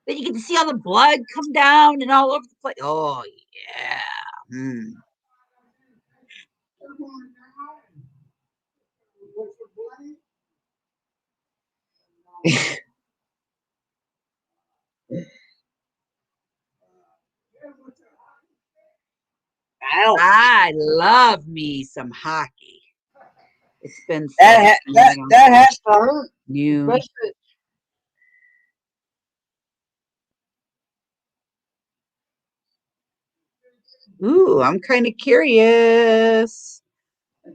Then you get to see all the blood come down and all over the place. Oh, yeah. Mm. Ow. I love me some hockey. It's been so That long. that has to hurt, New. especially. Ooh, I'm kind of curious.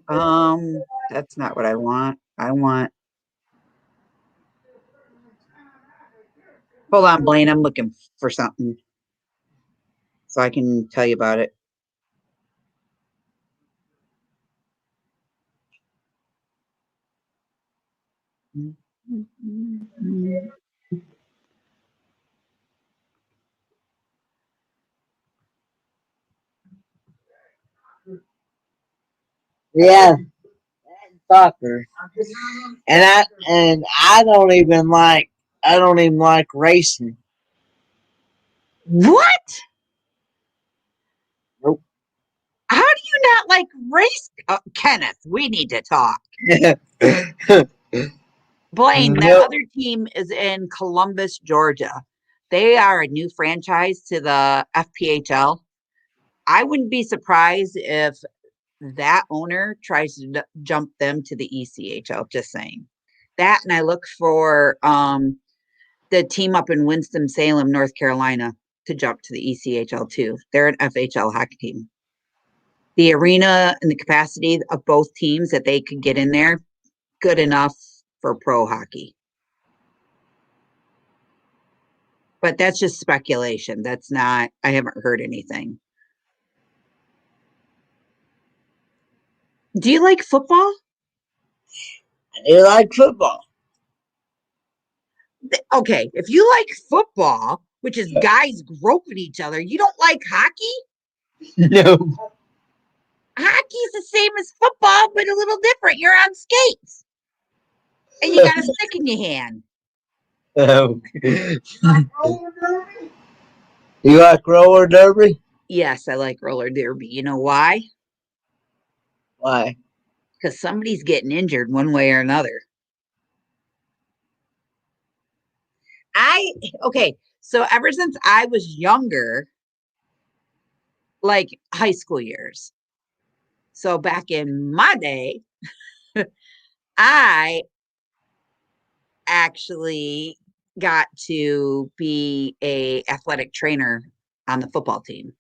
That's not what I want. I want. Hold on, Blaine. I'm looking for something so I can tell you about it. Yeah, soccer. And I don't even like racing. What? Nope. How do you not like race? Kenneth, we need to talk. Blaine, that Nope. other team is in Columbus, Georgia. They are a new franchise to the FPHL. I wouldn't be surprised if that owner tries to jump them to the ECHL. Just saying that, and I look for the team up in Winston Salem, North Carolina, to jump to the ECHL too. They're an FHL hockey team. The arena and the capacity of both teams that they could get in there, good enough for pro hockey. But that's just speculation. That's not, I haven't heard anything. Do you like football? You like football? Okay, if you like football, which is guys groping each other, you don't like hockey? No. Hockey's the same as football, but a little different. You're on skates and you got a stick in your hand. Oh. You like roller derby? Yes, I like roller derby. You know why? Why? Because somebody's getting injured one way or another. I, okay, so ever since I was younger, like high school years, so back in my day, I actually got to be a athletic trainer on the football team.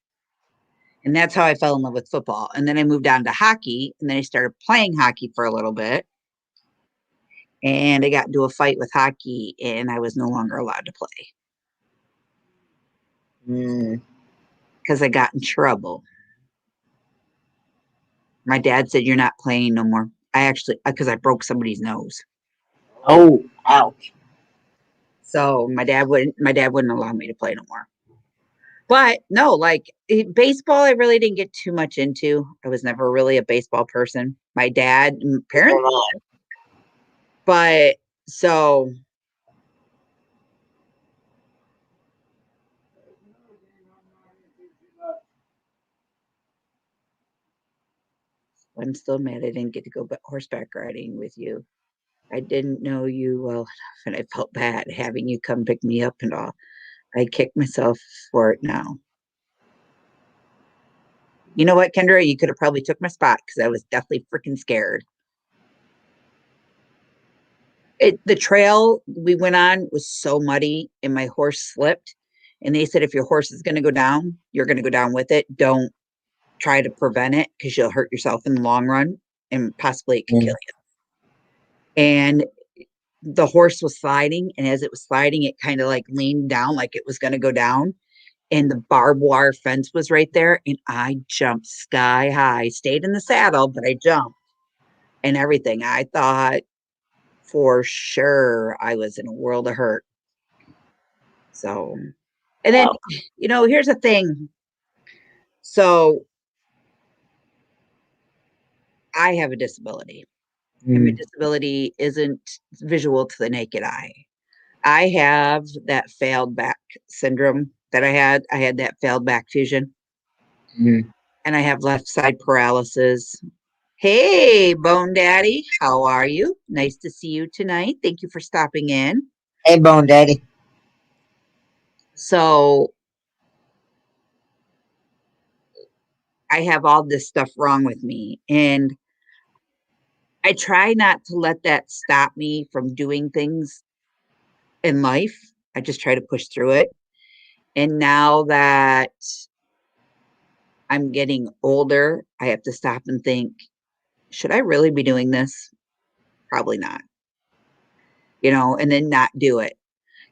And that's how I fell in love with football. And then I moved on to hockey, and then I started playing hockey for a little bit. And I got into a fight with hockey, and I was no longer allowed to play Mm. because I got in trouble. My dad said, "You're not playing no more." I actually, because I broke somebody's nose. Oh, ouch. So my dad wouldn't allow me to play no more. But no, like baseball, I really didn't get too much into. I was never really a baseball person. My dad, parents, but so I'm still mad I didn't get to go horseback riding with you. I didn't know you well enough, and I felt bad having you come pick me up and all. I kick myself for it now. You know what, Kendra? You could have probably took my spot because I was definitely freaking scared. The trail we went on was so muddy, and my horse slipped, And they said if your horse is going to go down, you're going to go down with it. Don't try to prevent it because you'll hurt yourself in the long run and possibly it could kill you. And the horse was sliding, and as it was sliding, it kind of like leaned down like it was going to go down. And the barbed wire fence was right there. And I jumped sky high, stayed in the saddle, but I jumped and everything. I thought for sure I was in a world of hurt. So, and then, Oh. here's the thing. So I have a disability, and my Mm, disability isn't visual to the naked eye. I have that failed back syndrome that I had. I had that failed back fusion, mm. and I have left side paralysis. Hey, Bone Daddy, how are you? Nice to see you tonight. Thank you for stopping in. Hey, Bone Daddy. So, I have all this stuff wrong with me, and I try not to let that stop me from doing things in life. I just try to push through it. And now that I'm getting older, I have to stop and think, should I really be doing this? Probably not, and then not do it.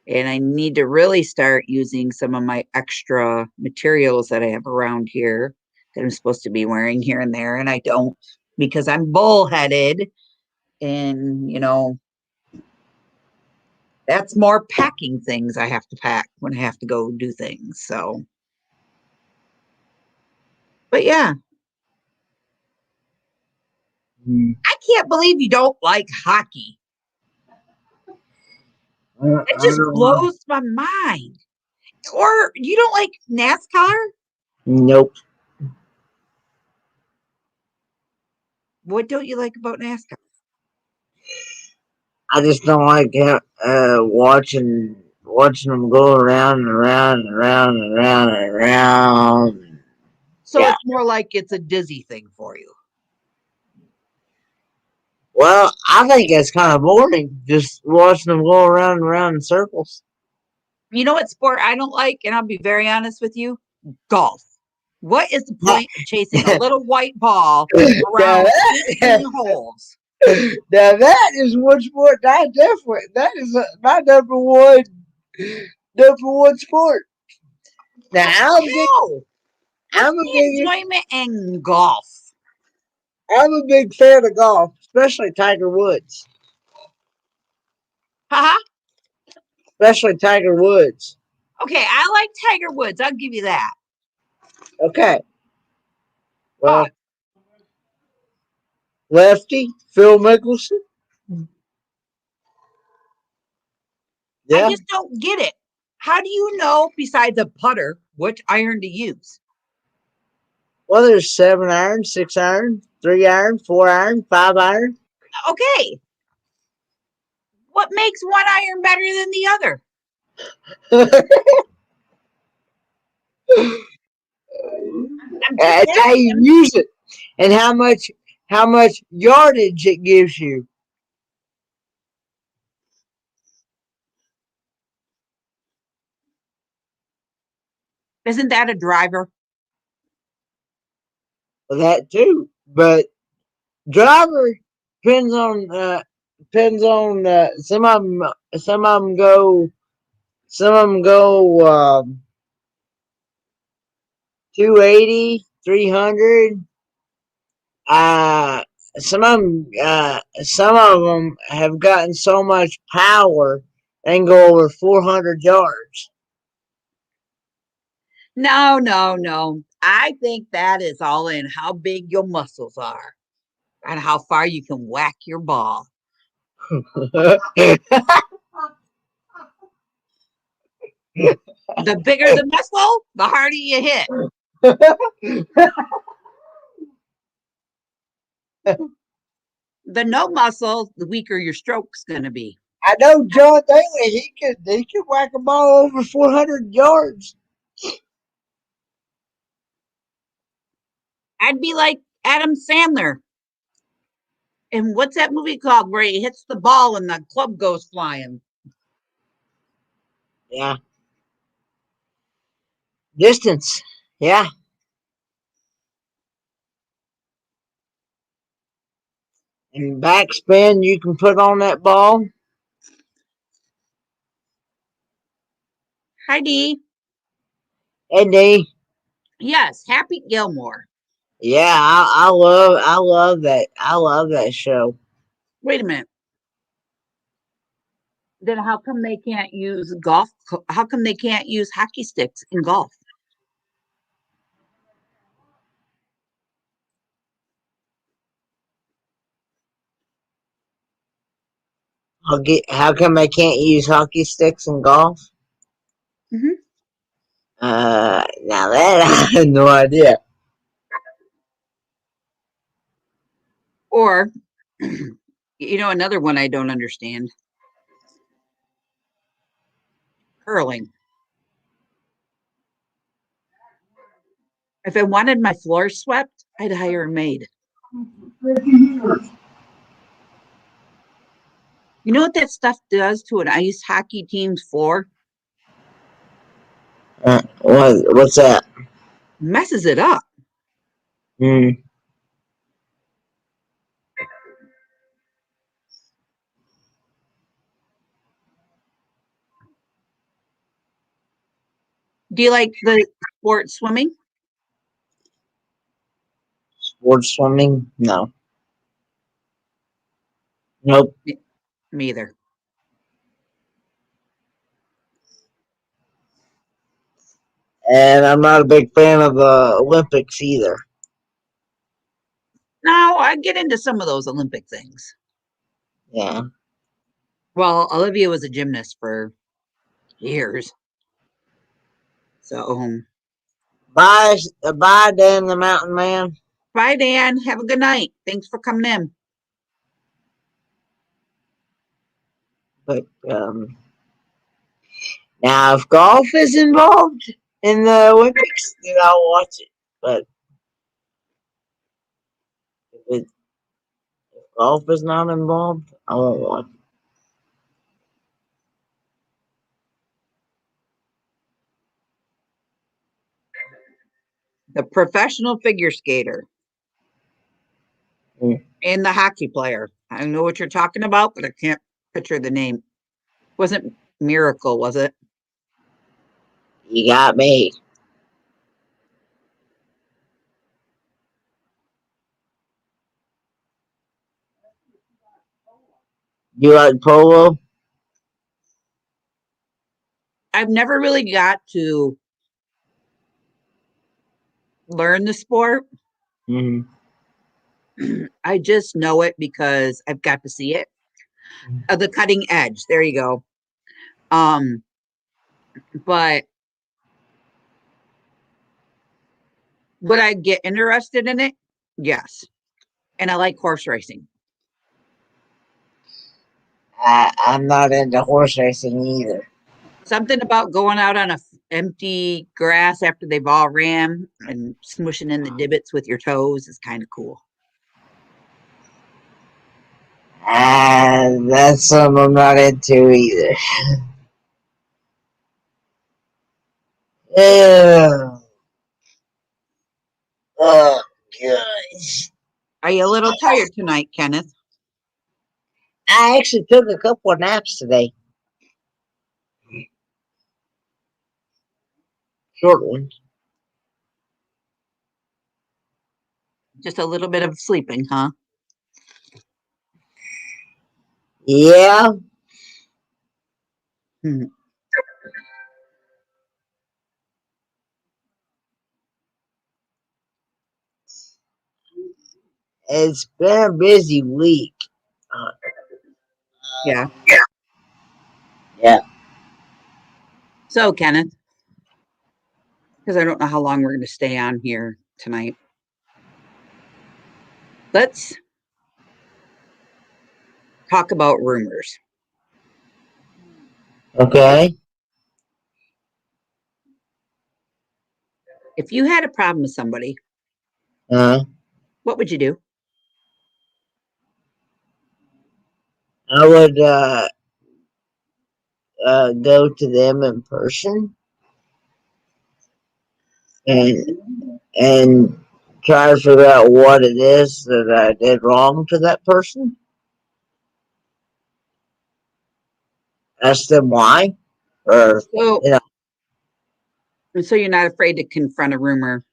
And I need to really start using some of my extra materials that I have around here that I'm supposed to be wearing here and there. And I don't because I'm bullheaded. And, that's more packing things I have to pack when I have to go do things. So, but yeah, Mm. I can't believe you don't like hockey. It I just don't know. blows my mind. Or you don't like NASCAR? Nope. What don't you like about NASCAR? I just don't like watching them go around and around and around and around and around. So Yeah. it's more like it's a dizzy thing for you. Well, I think that's kind of boring, just watching them go around and around in circles. You know what sport I don't like? And I'll be very honest with you, golf. What is the point of chasing a little white ball now, around 18 holes? now that is one sport that is my number one sport. Now No, what's I'm a the big enjoyment in golf? I'm a big fan of golf, especially Tiger Woods. Haha. Especially Tiger Woods. Okay, I like Tiger Woods. I'll give you that. Okay. But Well, lefty, Phil Mickelson. I Yeah. just don't get it. How do you know, besides a putter, which iron to use? Well, there's 7 iron, 6 iron, 3 iron, 4 iron, 5 iron. Okay, what makes one iron better than the other? I'm just That's how you asking. use it, and how much yardage it gives you. Isn't that a driver? For that too, but driver depends on some of them go 280, 300. Uh, some of them have gotten so much power and go over 400 yards. No, no, no. I think that is all in how big your muscles are and how far you can whack your ball. The bigger the muscle, the harder you hit. The no muscle, the weaker your stroke's going to be. I know John Daly. He could whack a ball over 400 yards. I'd be like Adam Sandler. And what's that movie called where he hits the ball and the club goes flying? Yeah. Distance. Yeah. And backspin you can put on that ball. Hi, Dee. Eddie. Yes, Happy Gilmore. Yeah, I love that show. Wait a minute. Then how come they can't use golf? How come they can't use hockey sticks in golf? How come I can't use hockey sticks in golf? Hmm. Now that I have no idea. Or, another one I don't understand curling. If I wanted my floor swept, I'd hire a maid. You know what that stuff does to an ice hockey team's floor? What's that? Messes it up. Hmm. Do you like the sport swimming? Sports swimming? No. Nope. Me either. And I'm not a big fan of the Olympics either. No, I get into some of those Olympic things. Yeah. Well, Olivia was a gymnast for years. So, Bye, bye, Dan the Mountain Man. bye, Dan. Have a good night. Thanks for coming in. But now, if golf is involved in the Olympics, then I'll watch it. But if golf is not involved, I won't watch it. The professional figure skater Mm. and the hockey player. I know what you're talking about, but I can't picture the name. Wasn't Miracle, was it? You got me. You like polo? I've never really got to learn the sport. Mm-hmm. I just know it because I've got to see it. The cutting edge. There you go. Um, but would I get interested in it? Yes. And I like horse racing. I'm not into horse racing either. Something about going out on a empty grass after they've all ran and smushing in the divots with your toes is kind of cool. That's something I'm not into either. Ew. Oh, gosh. Are you a little tired tonight, Kenneth? I actually took a couple of naps today. Short ones. Just a little bit of sleeping, huh? Yeah. Hmm. It's been a busy week. Uh, Yeah. yeah. So, Kenneth, because I don't know how long we're going to stay on here tonight, let's talk about rumors. Okay. If you had a problem with somebody, Uh, what would you do? I would go to them in person and try to figure out what it is that I did wrong to that person. Ask them why, or So, you know, so you're not afraid to confront a rumor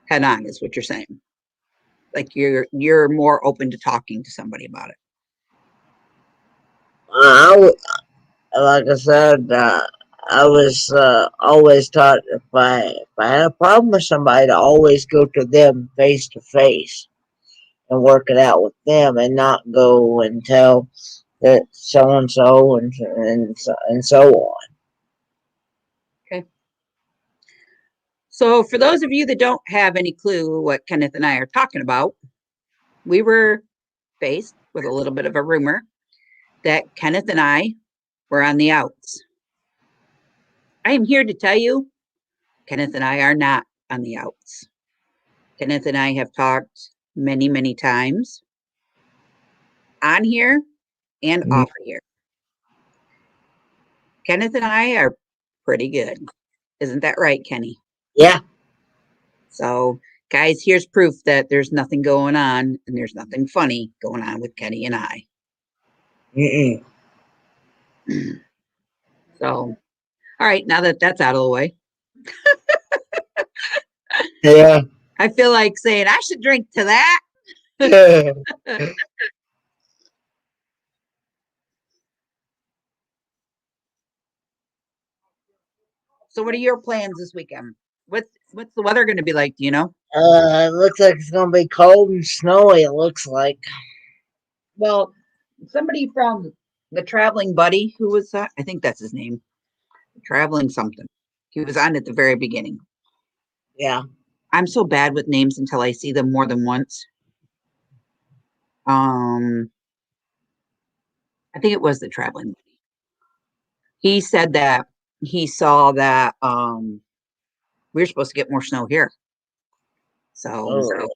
head on, is what you're saying. Like you're more open to talking to somebody about it. I, like I said, I was always taught if I had a problem with somebody to always go to them face to face and work it out with them, and not go and tell that so and so and so on. Okay. So, for those of you that don't have any clue what Kenneth and I are talking about, we were faced with a little bit of a rumor that Kenneth and I were on the outs. I am here to tell you, Kenneth and I are not on the outs. Kenneth and I have talked many, many times on here and Mm, off of here. Kenneth and I are pretty good. Isn't that right, Kenny? yeah. So, guys, here's proof that there's nothing going on and there's nothing funny going on with Kenny and I. Mm-mm. So, all right, now that that's out of the way, Yeah. I feel like saying I should drink to that. So, what are your plans this weekend? What's the weather going to be like? Do you know? It looks like it's gonna be cold and snowy. It looks like. Well, somebody from the traveling buddy who was I think that's his name, traveling something. He was on at the very beginning. Yeah. I'm so bad with names until I see them more than once. Um, I think it was the traveling buddy. He said that he saw that we are supposed to get more snow here. So Oh,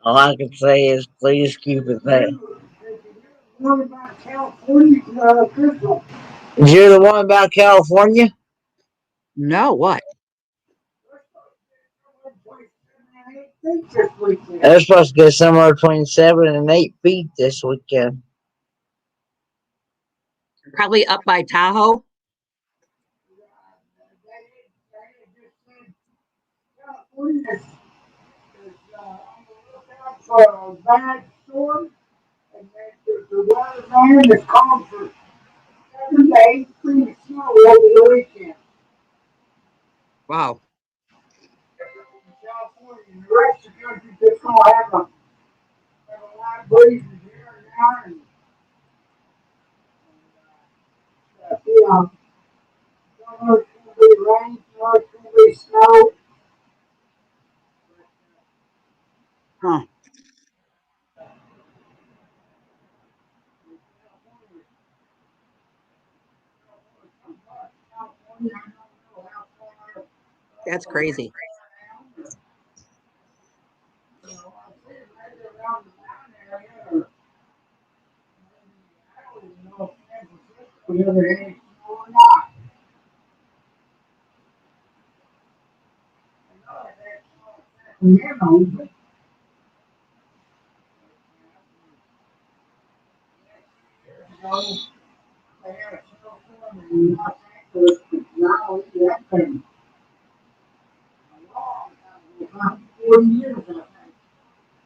all I can say is please keep it there. What about California, Crystal? Did you hear the one about California? no, what? They're supposed to get somewhere between 7 and 8 feet this weekend. Probably up by Tahoe. For a bad storm, and the weatherman is calling for 7 to 8 feet of snow over the weekend. Wow. California, and the rest of the country just gonna have a light breezes here and there, and you know, some of it's gonna be rain, some of it's gonna be snow. Huh. That's crazy.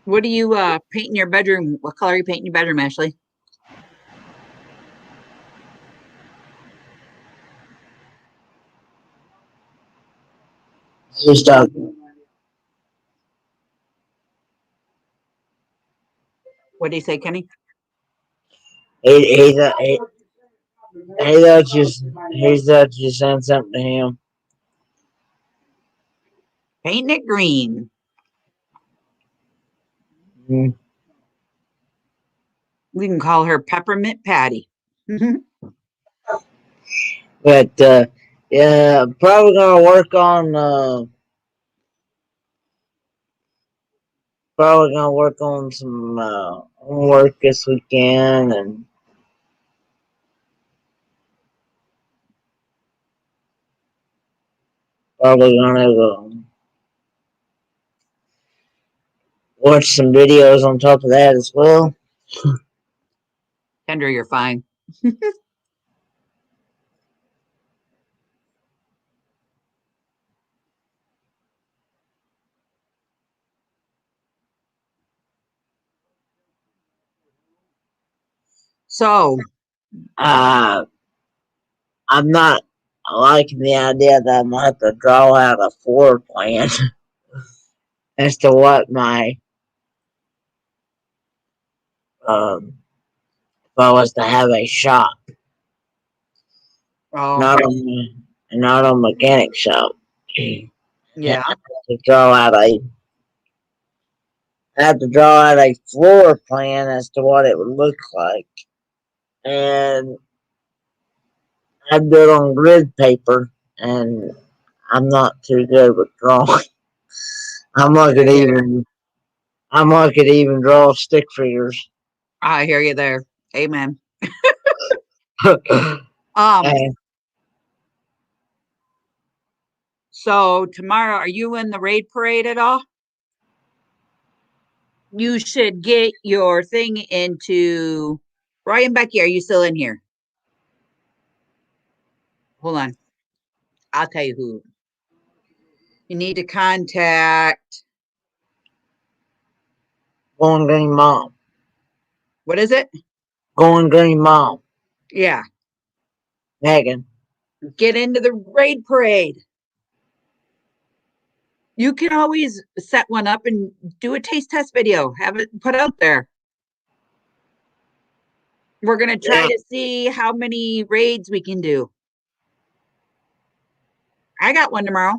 What do you paint in your bedroom? What color are you painting your bedroom, Ashley? Just What do you say, Kenny? he, he, he thought you he thought you sent something to him. Painting it green. Mm. We can call her Peppermint Patty. But yeah, probably gonna work on some homework this weekend, and Probably gonna watch some videos on top of that as well. Kendra, you're fine. So, Uh, I'm not liking the idea that I'm gonna have to draw out a floor plan as to what my if I was to have a shop, oh, not a mechanic shop. I yeah. have to draw out a I have to draw out a floor plan as to what it would look like, and I do it on grid paper, and I'm not too good with drawing. I'm not I gonna hear, even I'm not gonna even draw stick figures. I hear you there. Amen. And Um, so tomorrow, are you in the raid parade at all? You should get your thing into Roy and Becky. Are you still in here? Hold on. I'll tell you who. You need to contact, going green mom, what is it? going green mom, Yeah. Megan. Get into the raid parade. You can always set one up and do a taste test video, have it put out there. We're going to try Yeah, to see how many raids we can do. I got one tomorrow.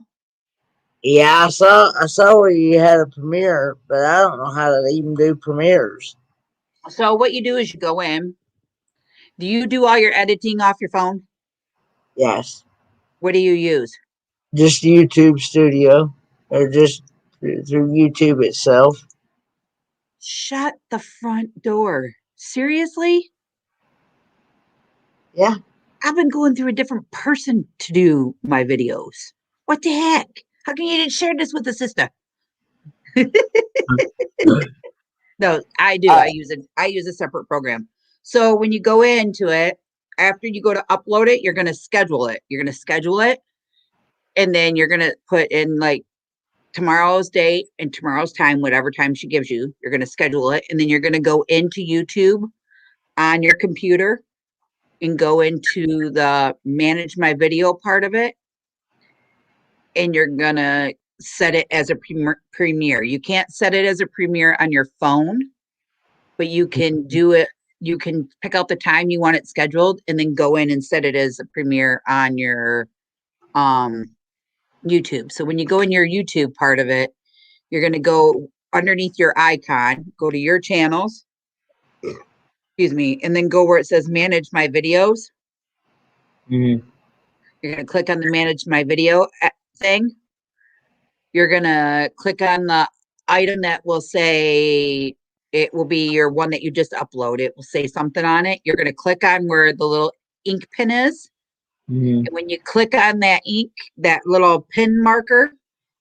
yeah. I saw where you had a premiere, but I don't know how to even do premieres. So, what you do is you go in. Do you do all your editing off your phone? Yes, What do you use? just YouTube Studio or just through YouTube itself. Shut the front door. Seriously? Yeah, I've been going through a different person to do my videos. What the heck? How come you didn't share this with the sister? No, I do. uh, I use a separate program. So when you go into it, after you go to upload it, you're going to schedule it. You're going to schedule it, and then you're going to put in like tomorrow's date and tomorrow's time, whatever time she gives you. You're going to schedule it, and then you're going to go into YouTube on your computer and go into the manage my video part of it, and you're going to set it as a premiere. You can't set it as a premiere on your phone, but you can do it. You can pick out the time you want it scheduled and then go in and set it as a premiere on your um, YouTube. So when you go in your YouTube part of it, you're going to go underneath your icon, go to your channels, excuse me, and then go where it says manage my videos. mhm. You're going to click on the manage my video thing. You're going to click on the item that will say it will be your one that you just upload. It will say something on it. You're going to click on where the little ink pin is. Mhm. And when you click on that ink, that little pin marker,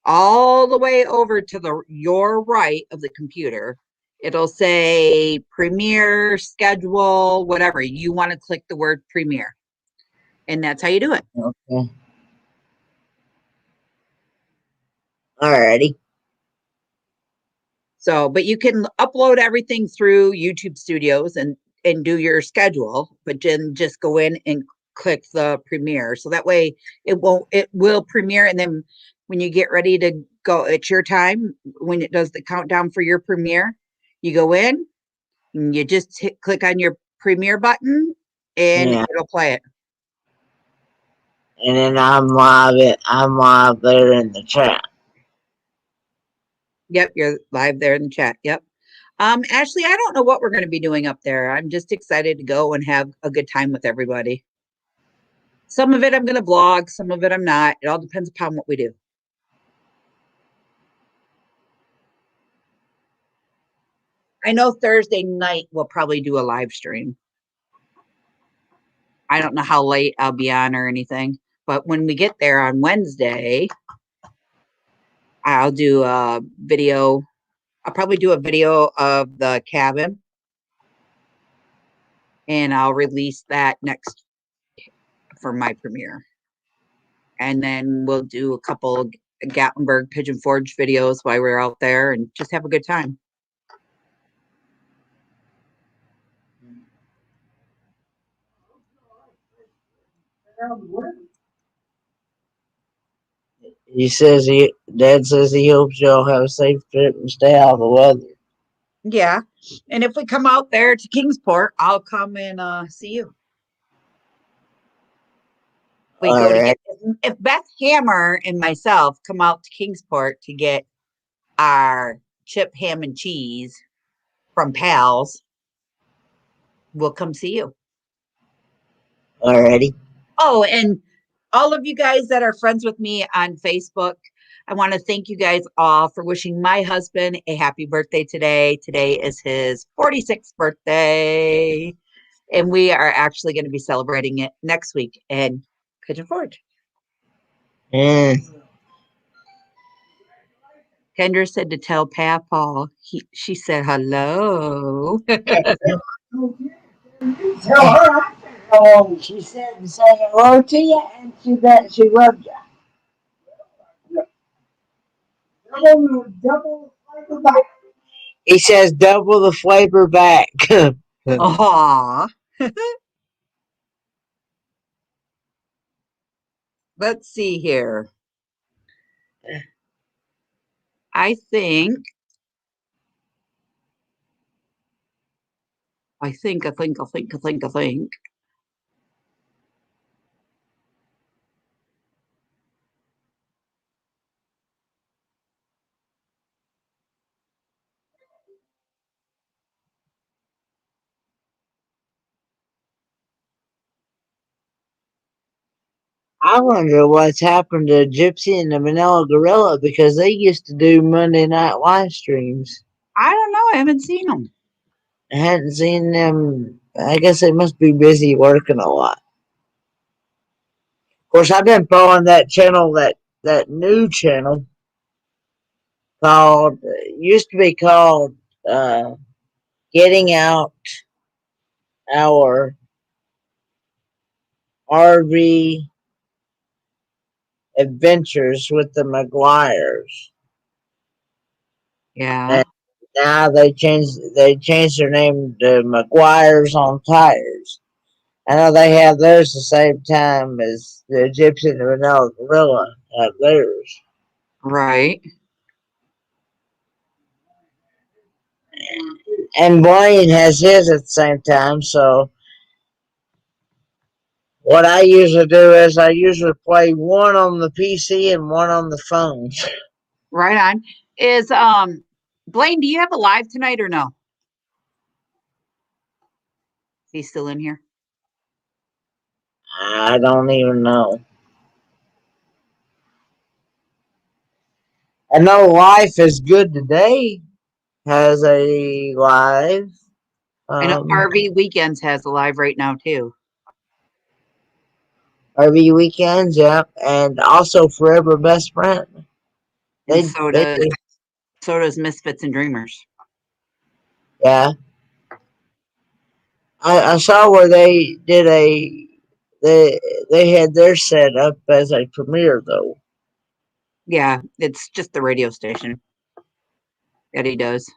all the way over to the your right of the computer, it'll say premiere, schedule, whatever. You want to click the word premiere. And that's how you do it. Okay. Alrighty. So, but you can upload everything through YouTube Studios and do your schedule, but then just go in and click the premiere. So that way it will premiere, and then when you get ready to go at your time, when it does the countdown for your premiere, you go in and you just click on your premiere button and Yeah. it'll play it. And then I'm live there in the chat. Yep, you're live there in the chat. Yep. Ashley, I don't know what we're going to be doing up there. I'm just excited to go and have a good time with everybody. Some of it I'm going to vlog, some of it I'm not. It all depends upon what we do. I know Thursday night we'll probably do a live stream. I don't know how late I'll be on or anything, But when we get there on Wednesday, I'll do a video. I'll probably do a video of the cabin, and I'll release that next for my premiere. And then we'll do a couple Gatlinburg Pigeon Forge videos while we're out there and just have a good time. Dad says he hopes y'all have a safe trip and stay out of the weather. Yeah. And if we come out there to Kingsport, I'll come and see you. We All go to right. get, if Beth Hammer and myself come out to Kingsport to get our chip ham and cheese from Pals, we'll come see you. Alrighty. Oh, and all of you guys that are friends with me on Facebook, I want to thank you guys all for wishing my husband a happy birthday today. Today is his 46th birthday, and we are actually going to be celebrating it next week in Pigeon Forge. Mm. Kendra said to tell Papa. She said hello. Tell her she said to say hello to you and she loved you. Double flavor back. He says double the flavor back. Aw. Let's see here. I think. I think. I wonder what's happened to Gypsy and the Manila Gorilla because they used to do Monday night live streams. I don't know. I haven't seen them. I hadn't seen them. I guess they must be busy working a lot. Of course, I've been following that channel, that new channel called, used to be called Getting Out Our RV Adventures with the McGuires. Yeah. And now they changed their name to McGuires on Tires. I know they have theirs the same time as the Gypsy and the Vanilla Gorilla have theirs. Right. And Blaine has his at the same time, so what I usually do is I usually play one on the PC and one on the phone. Right on. Is Blaine, do you have a live tonight or no? He's still in here. I don't even know. I know Life is Good Today has a live. I know RV Weekends has a live right now too. RV Weekends, yeah, and also Forever Best Friend. And They do, so does Misfits and Dreamers. yeah. I saw where they did they had their set up as a premiere though. Yeah, it's just the radio station that he does.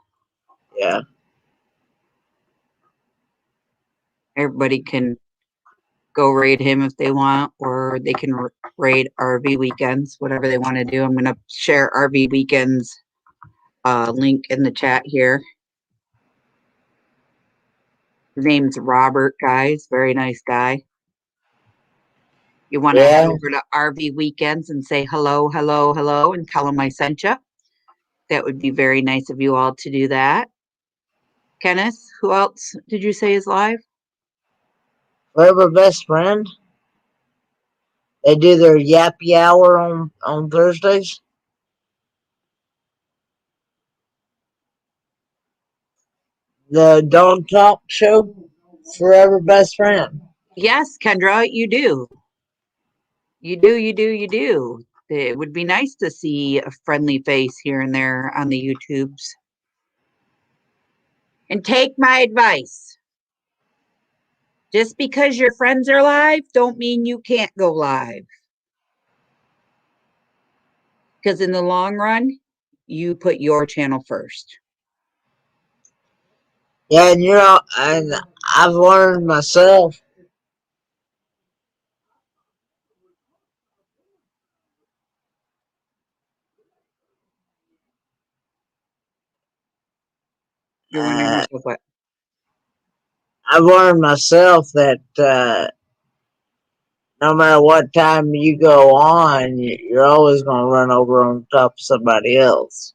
Yeah. Everybody can go raid him if they want, or they can raid RV Weekends, whatever they want to do. I'm going to share RV Weekends link in the chat here. His name's Robert, guys. Very nice guy. You want to head Yeah. over to RV Weekends and say hello, hello, hello, and tell him I sent you. That would be very nice of you all to do that. Kenneth, who else did you say is live? Forever Best Friend. They do their yappy hour on Thursdays. The Dog Talk Show. Forever Best Friend. Yes, Kendra, you do. You do, you do, you do. It would be nice to see a friendly face here and there on the YouTubes. And take my advice. Just because your friends are live, don't mean you can't go live. Because in the long run, you put your channel first. Yeah, and I've learned myself. You're wondering Uh, yourself what? I've learned myself that no matter what time you go on, you're always going to run over on top of somebody else.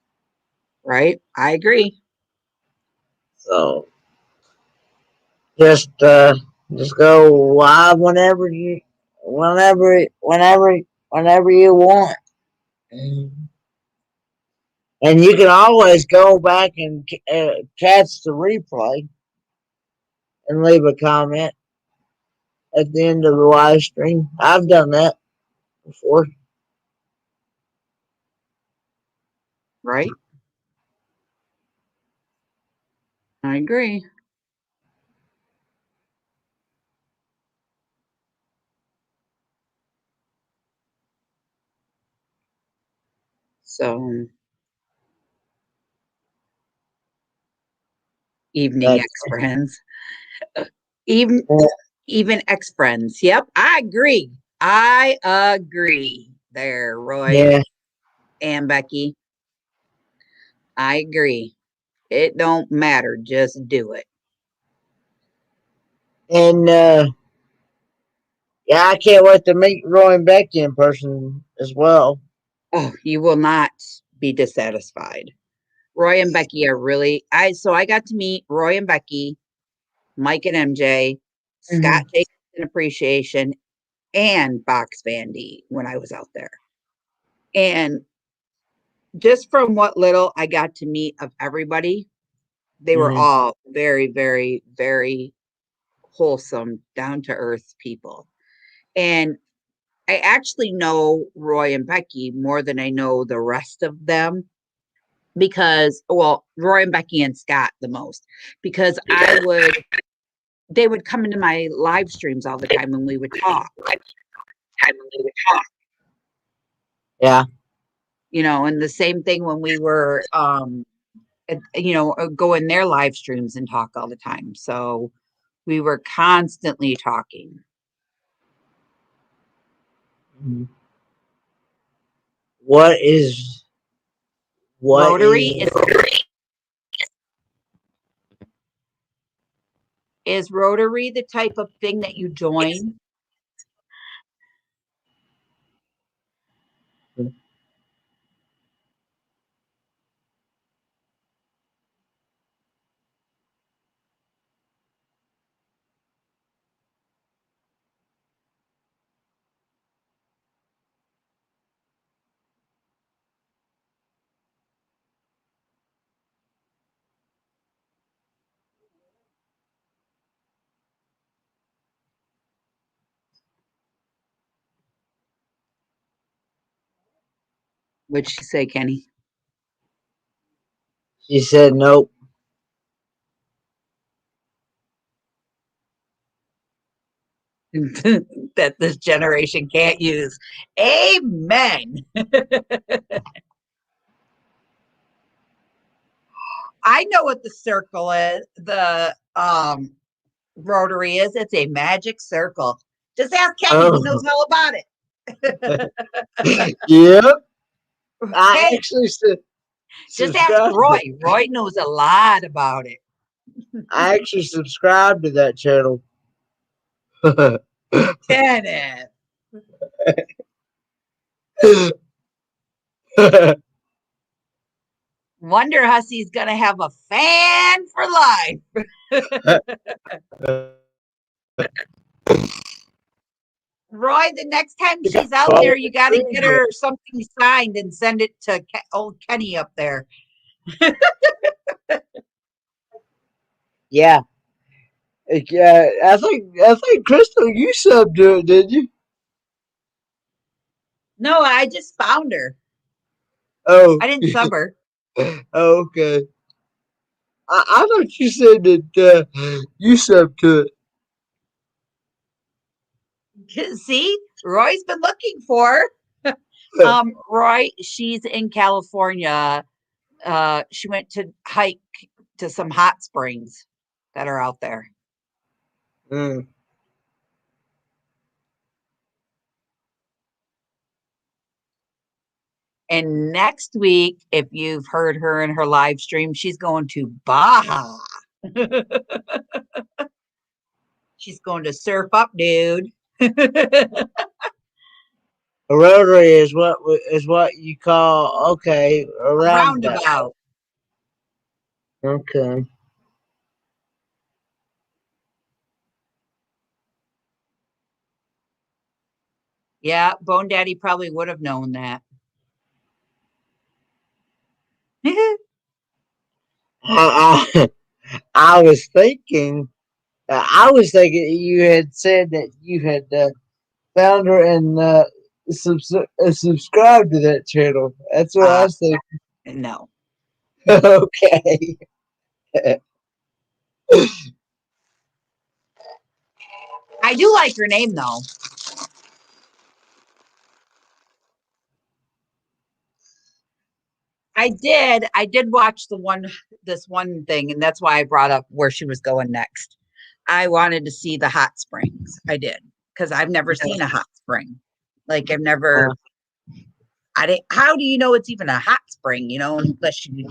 Right? I agree. So just just go live whenever you want. And you can always go back and catch the replay and leave a comment at the end of the live stream. I've done that before. Right? I agree. So, evening That's ex friends. Even even ex friends. Yep, I agree. I agree. There, Roy yeah. and Becky. I agree. It don't matter. Just do it. And yeah, I can't wait to meet Roy and Becky in person as well. Oh, you will not be dissatisfied. Roy and Becky are really I got to meet Roy and Becky, Mike and MJ, Scott Mm-hmm. Jason Appreciation, and Box Bandy when I was out there. And just from what little I got to meet of everybody, they were Mm-hmm. all very, very, very wholesome, down to earth people. And I actually know Roy and Becky more than I know the rest of them because, well, Roy and Becky and Scott the most, because they would come into my live streams all the time and we would talk, Yeah. and the same thing when we were, go in their live streams and talk all the time. So we were constantly talking. Mm-hmm. What is what Rotary is is Rotary the type of thing that you join? What'd she say, Kenny? she said nope. That this generation can't use. Amen. I know what the circle is. The Rotary is. It's a magic circle. Just ask Kenny. He knows Oh. all about it. Yep. I Hey, actually just ask subscribed. Roy. Roy knows a lot about it. I actually subscribed to that channel. Kenneth. Wonder Hussy's gonna have a fan for life. Roy, the next time she's out there, you got to get her something signed and send it to old Kenny up there. Yeah. I think Crystal, you subbed to it, did you? No, I just found her. Oh, I didn't sub her. okay. I thought you said that you subbed to See, Roy's been looking for her. it. Roy, she's in California. She went to hike to some hot springs that are out there. Mm. And next week, if you've heard her in her live stream, she's going to Baja. She's going to surf up, dude. A rotary is what you call okay a A roundabout. roundabout. Okay. Yeah, Bone Daddy probably would have known that. I, I was thinking. I was thinking you had said that you had found her and subscribed to that channel. That's what I uh, was thinking. no. Okay. I do like her name though. I did watch this one thing, and that's why I brought up where she was going next. I wanted to see the hot springs. I did, because I've never seen a hot spring. Like I've Uh, never I didn't how do you know it's even a hot spring, unless you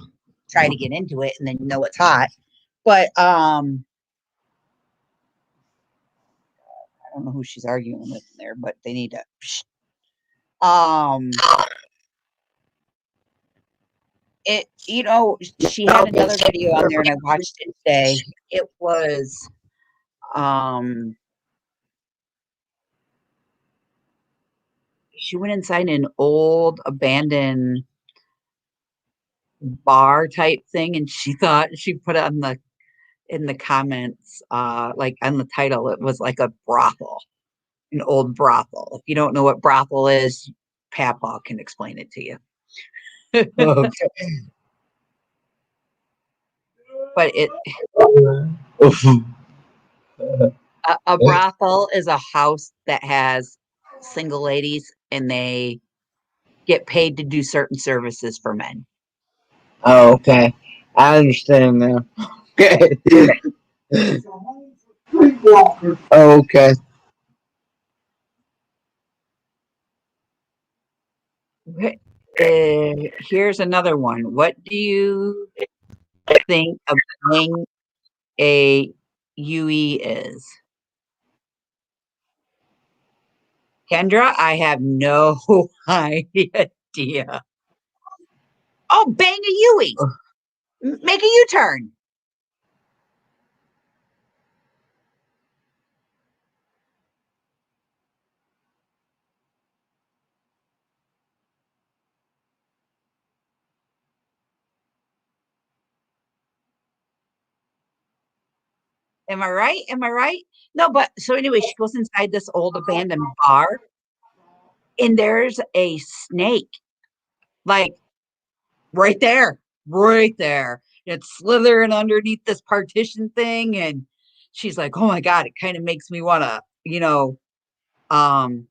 try to get into it and then you know it's hot. But I don't know who she's arguing with there, but they need to um she had another video on there and I watched it today. It was um she went inside an old abandoned bar type thing, and she thought she put it on the in the comments, like on the title, it was like a brothel, an old brothel. If you don't know what brothel is, Papa can explain it to you. okay. But a brothel is a house that has single ladies and they get paid to do certain services for men. Oh, okay. I understand now. Okay. Oh, okay. Here's another one. What do you think of being a UE is? Kendra, I have no idea. Oh, bang a Yui. Make a U-turn. Am I right? Am I right? No, but so anyway, she goes inside this old abandoned bar and there's a snake, like right there, right there. It's slithering underneath this partition thing. And she's like, oh my God, it kind of makes me want to, um,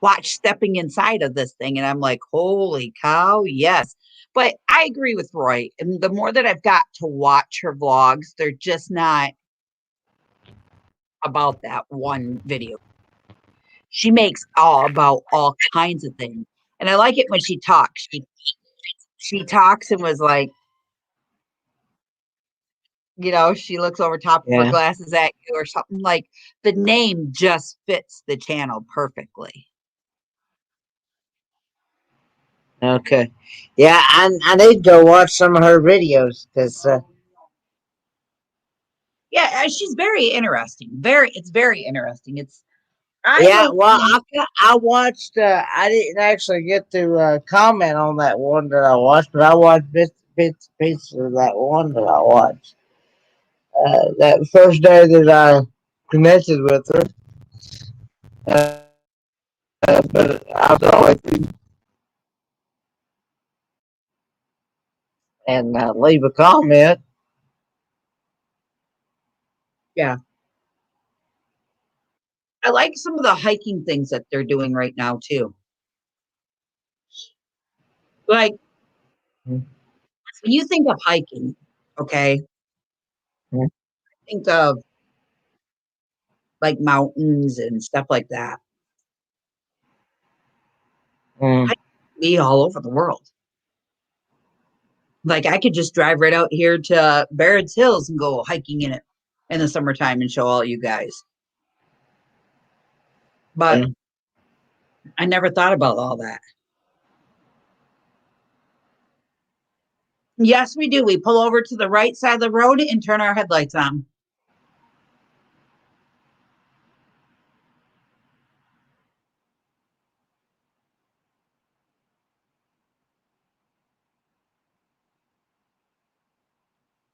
watch stepping inside of this thing. And I'm like, holy cow, yes. But I agree with Roy. And the more that I've got to watch her vlogs, they're just not about that one video. She makes all about all kinds of things. And I like it when she talks. She talks and was like, she looks over top of her Yeah. glasses at you or something. Like the name just fits the channel perfectly. Okay. Yeah, I need to go watch some of her videos because Yeah, she's very interesting. It's very interesting. I yeah. don't Well, think I watched. I didn't actually get to comment on that one that I watched, but I watched bits pieces of that one that I watched. That first day that I connected with her. but I'll always and leave a comment. Yeah. I like some of the hiking things that they're doing right now too. Like when you think of hiking, okay, think of like mountains and stuff like that. Mm. I could be all over the world. Like I could just drive right out here to Barrett's Hills and go hiking in it in the summertime and show all you guys. But Mm. I never thought about all that. Yes, we do. We pull over to the right side of the road and turn our headlights on.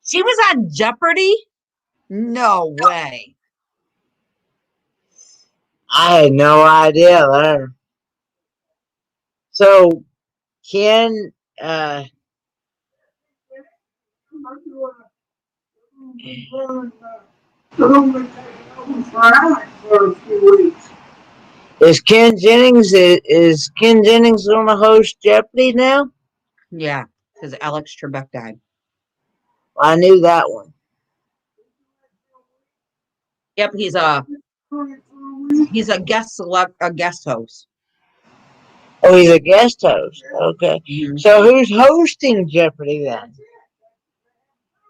She was on Jeopardy? No way. I had no idea there. So Ken, uh, is Ken Jennings is Ken Jennings going to host Jeopardy now? Yeah, because Alex Trebek died. I knew that one. Yep, he's a guest host. Oh, he's a guest host. Okay. Mhm. So who's hosting Jeopardy then?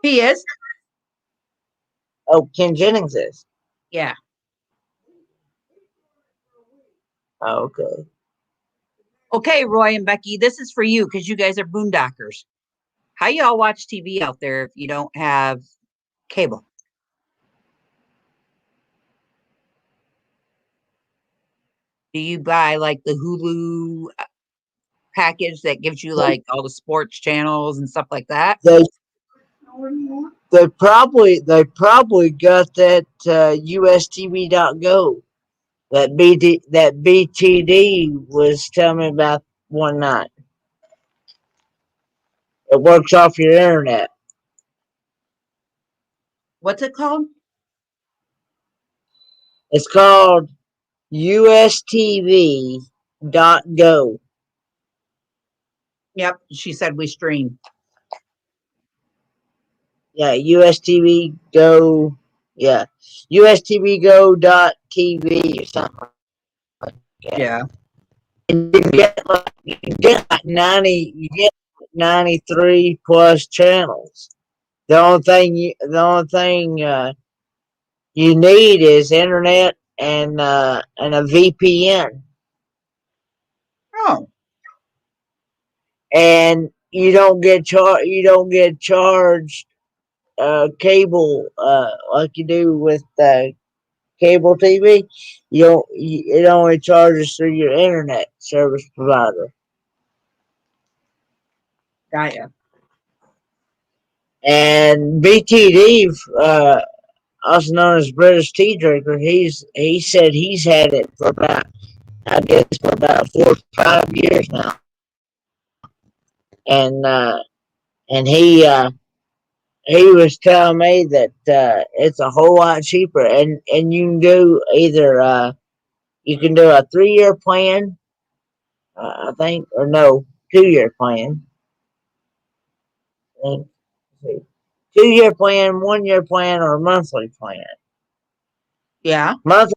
He is. Oh, Ken Jennings is. Yeah. Okay. Okay, Roy and Becky, this is for you because you guys are boondockers. How y'all watch TV out there if you don't have cable? Do you buy like the Hulu package that gives you like all the sports channels and stuff like that? They they probably got that USTV.go that BTD was telling me about one night. It works off your internet. What's it called? It's called USTV.go. Yep, she said we stream. Yeah, USTV Go. Yeah, USTVGo.tv or something like that. Yeah. And you can get like 90, you get 93 plus channels. The only thing you need is internet and a VPN, Oh, and you don't get charged cable like you do with cable TV. You don't. It only charges through your internet service provider. got ya. And BTD, also known as British Tea Drinker, he said he's had it for about, I guess, for about 4 or 5 years now, and he was telling me that it's a whole lot cheaper, and you can do either you can do a 3 year plan, I think, or no, 2 year plan. I think. 2 year plan, 1 year plan, or a monthly plan. Yeah. Monthly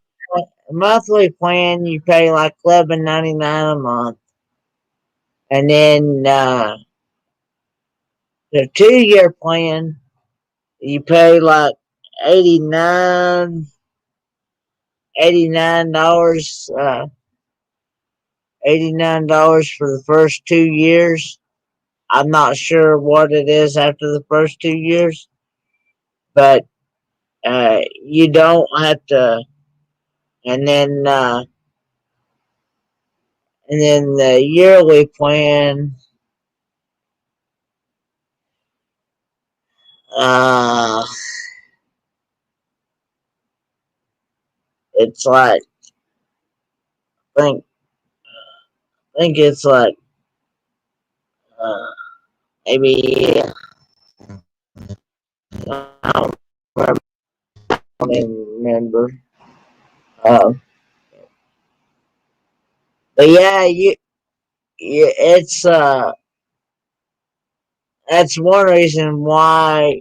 monthly plan, you pay like $11.99 a month, and then the 2 year plan, you pay like 89 $89 $89 for the first 2 years. I'm not sure what it is after the first 2 years, but you don't have to. And then the yearly plan, uh, it's like, I think think it's like uh, maybe I don't remember. Uh, but yeah, it's that's one reason why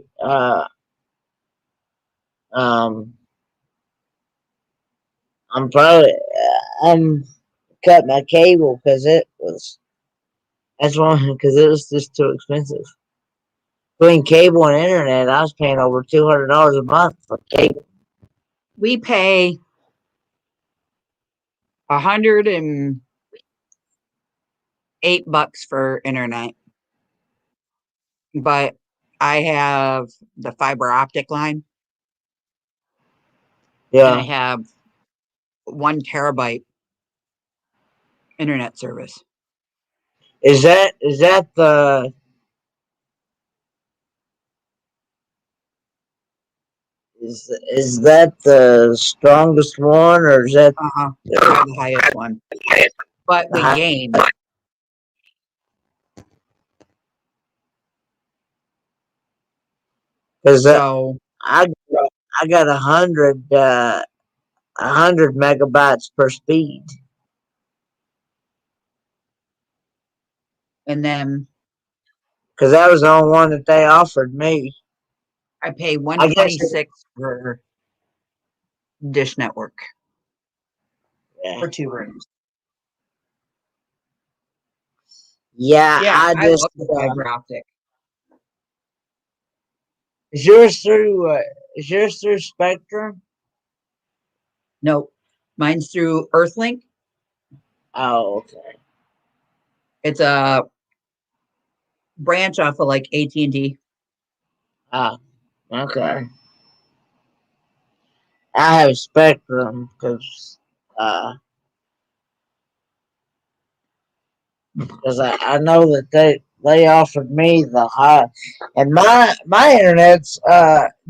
um I'm cut my cable because it was that's one because it was just too expensive. Between cable and internet, I was paying over $200 a month for cable. We pay $108 for internet, but I have the fiber optic line and I Yeah, have 1 terabyte internet service. is that is that the strongest one or is that Uh-huh. I have the highest one, but the we high? game. Because So, I I got 100 megabytes per speed. and then Because that was the only one that they offered me. I pay I guess. 126 for Dish Network Yeah, for 2 rooms. yeah. Yeah, I I just love the fiber optic. is yours through Spectrum? No, mine's through Earthlink. Oh, okay. It's a branch off of like AT&T. Ah, okay. I have Spectrum because I know that they offered me the high, and my internet's.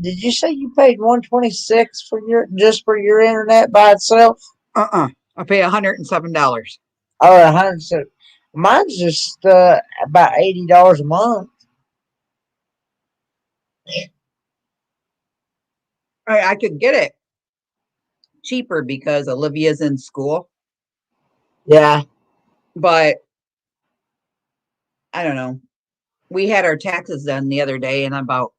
Did you say you paid 126 for your just for your internet by itself? I pay $107. Oh, 100. Mine's just about $80 a month. I could get it cheaper because Olivia's in school, Yeah, but I don't know. We had our taxes done the other day, and I about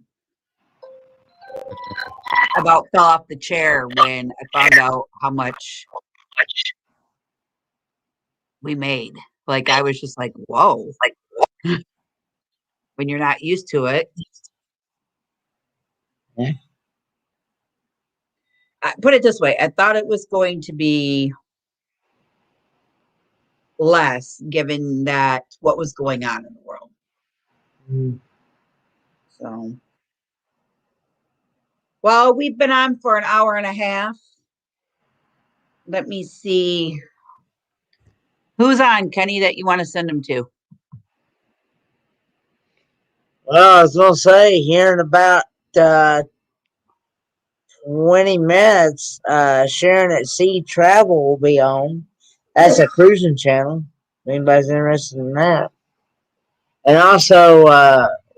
fell off the chair when I found out how much we made. Like I was just like, whoa, when you're not used to it. yeah. I put it this way, I thought it was going to be less given that what was going on in the world. Mm. So, well, we've been on for an hour and a half. Let me see who's on, Kenny, that you want to send them to. Well, I was gonna say here in about uh, 20 minutes, Sharon at Sea Travel will be on. That's a cruising channel. If anybody's interested in that. And also,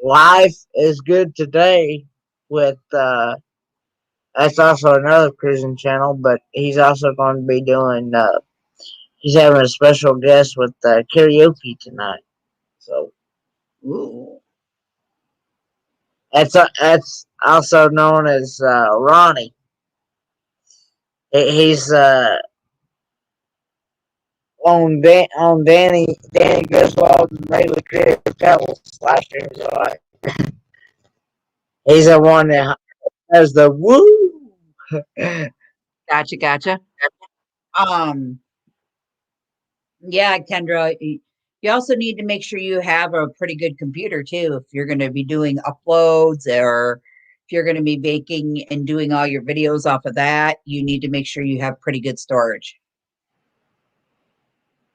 Life is Good Today with, that's also another cruising channel, but he's also going to be doing, he's having a special guest with karaoke tonight. So Ooh, that's also known as Ronnie. He's on Danny Griswold's Daily Creative Travels live streams. He's the one that has the woo. gotcha, gotcha. Um, yeah, Kendra, you also need to make sure you have a pretty good computer too. If you're going to be doing uploads or if you're going to be baking and doing all your videos off of that, you need to make sure you have pretty good storage.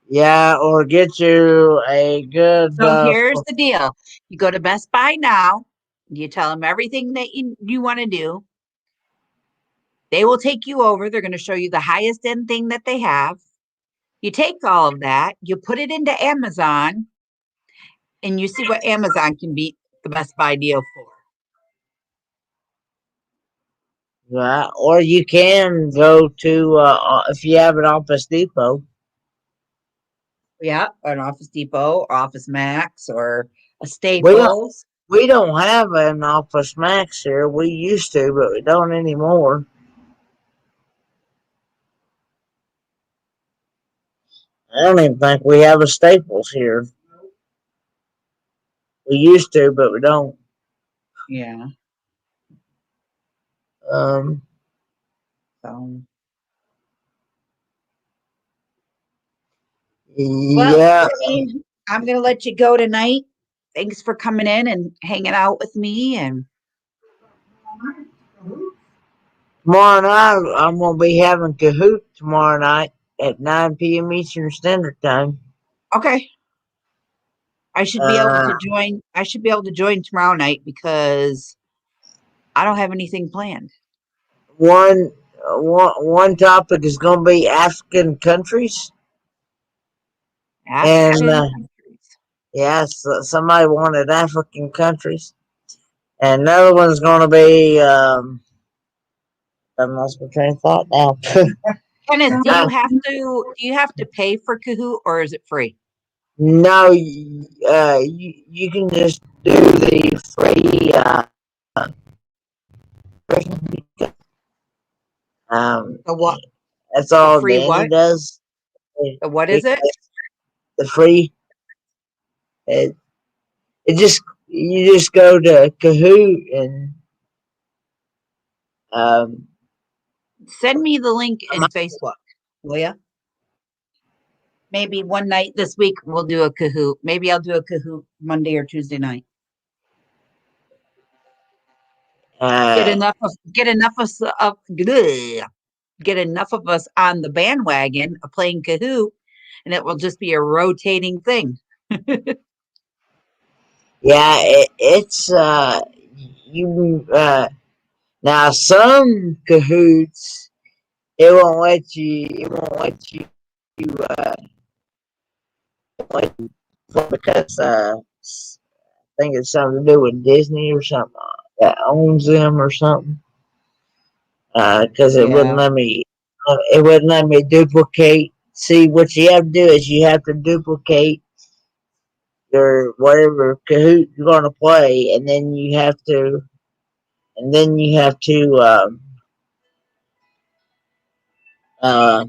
Yeah, or get you a good. So here's the deal. You go to Best Buy now, you tell them everything that you want to do. They will take you over. They're going to show you the highest end thing that they have. You take all of that, you put it into Amazon, and you see what Amazon can beat the Best Buy deal for. Yeah, or you can go to if you have an Office Depot. Yeah, or an Office Depot, or Office Max, or a We don't Staples. we don't have an Office Max here. We used to, but we don't anymore. I don't even think we have a Staples here. We used to, but we don't. Yeah. Um, So, well, yeah. Brittany, I'm going to let you go tonight. Thanks for coming in and hanging out with me. And Tomorrow night, I'm gonna be having Kahoot tomorrow night at 9 p.m. Eastern Standard Time. okay, I should be able Uh, to join. I should be able to join tomorrow night because I don't have anything planned. one topic is gonna be African countries, and African countries. yes, somebody wanted African countries, and another one's gonna be I lost my train of thought now. Kenneth, Uh, do you have to pay for Kahoot or is it free? no, you can just do the free version. Um, The what? that's The all free Danny what? does. The what He is it? the free. It, it just you just go to Kahoot and um, Send me the link I in might, Facebook, will you? Maybe one night this week we'll do a Kahoot. Maybe I'll do a Kahoot Monday or Tuesday night. Get uh, enough of get enough of bleh, get enough of us on the bandwagon of playing Kahoot, and it will just be a rotating thing. yeah, it's you now some Kahoots it won't let you uh like because I think it's something to do with Disney or something that owns them or something. Because Yeah, it wouldn't let me duplicate. See, what you have to do is you have to duplicate your whatever Kahoot you're going to play, and then you have to, uh,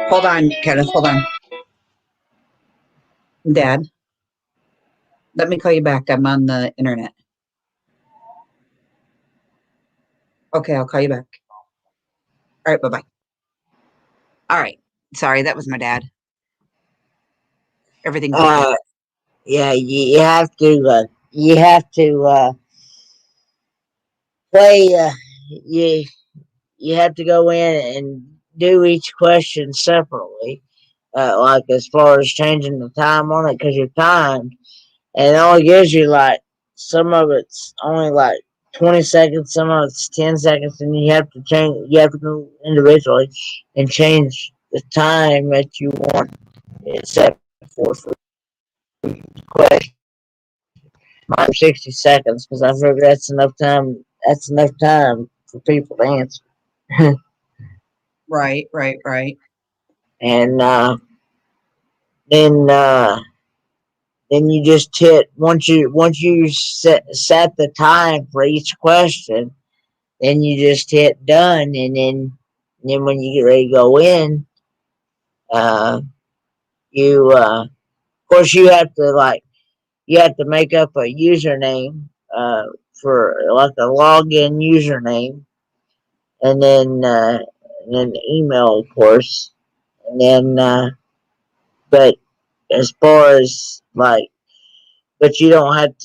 hold on, Kenneth. Hold on, Dad. Let me call you back. I'm on the internet. Okay, I'll call you back. All right, bye bye. All right. Sorry, that was my dad. Everything's okay. uh, yeah, you have to play. You you have to go in and do each question separately. Like as far as changing the time on it, because you're timed, and it only gives you like some of it's only like 20 seconds, some of it's 10 seconds, and you have to go individually and change the time that you want it set for each question. Mine 60 seconds because I figure that's enough time for people to answer. Right, right, right. And then then you just hit once you set the time for each question, then you just hit done, and then when you get ready to go in, uh, you of course you have to make up a username for like a login username, and then email, of course, and then but as far as like, but you don't have,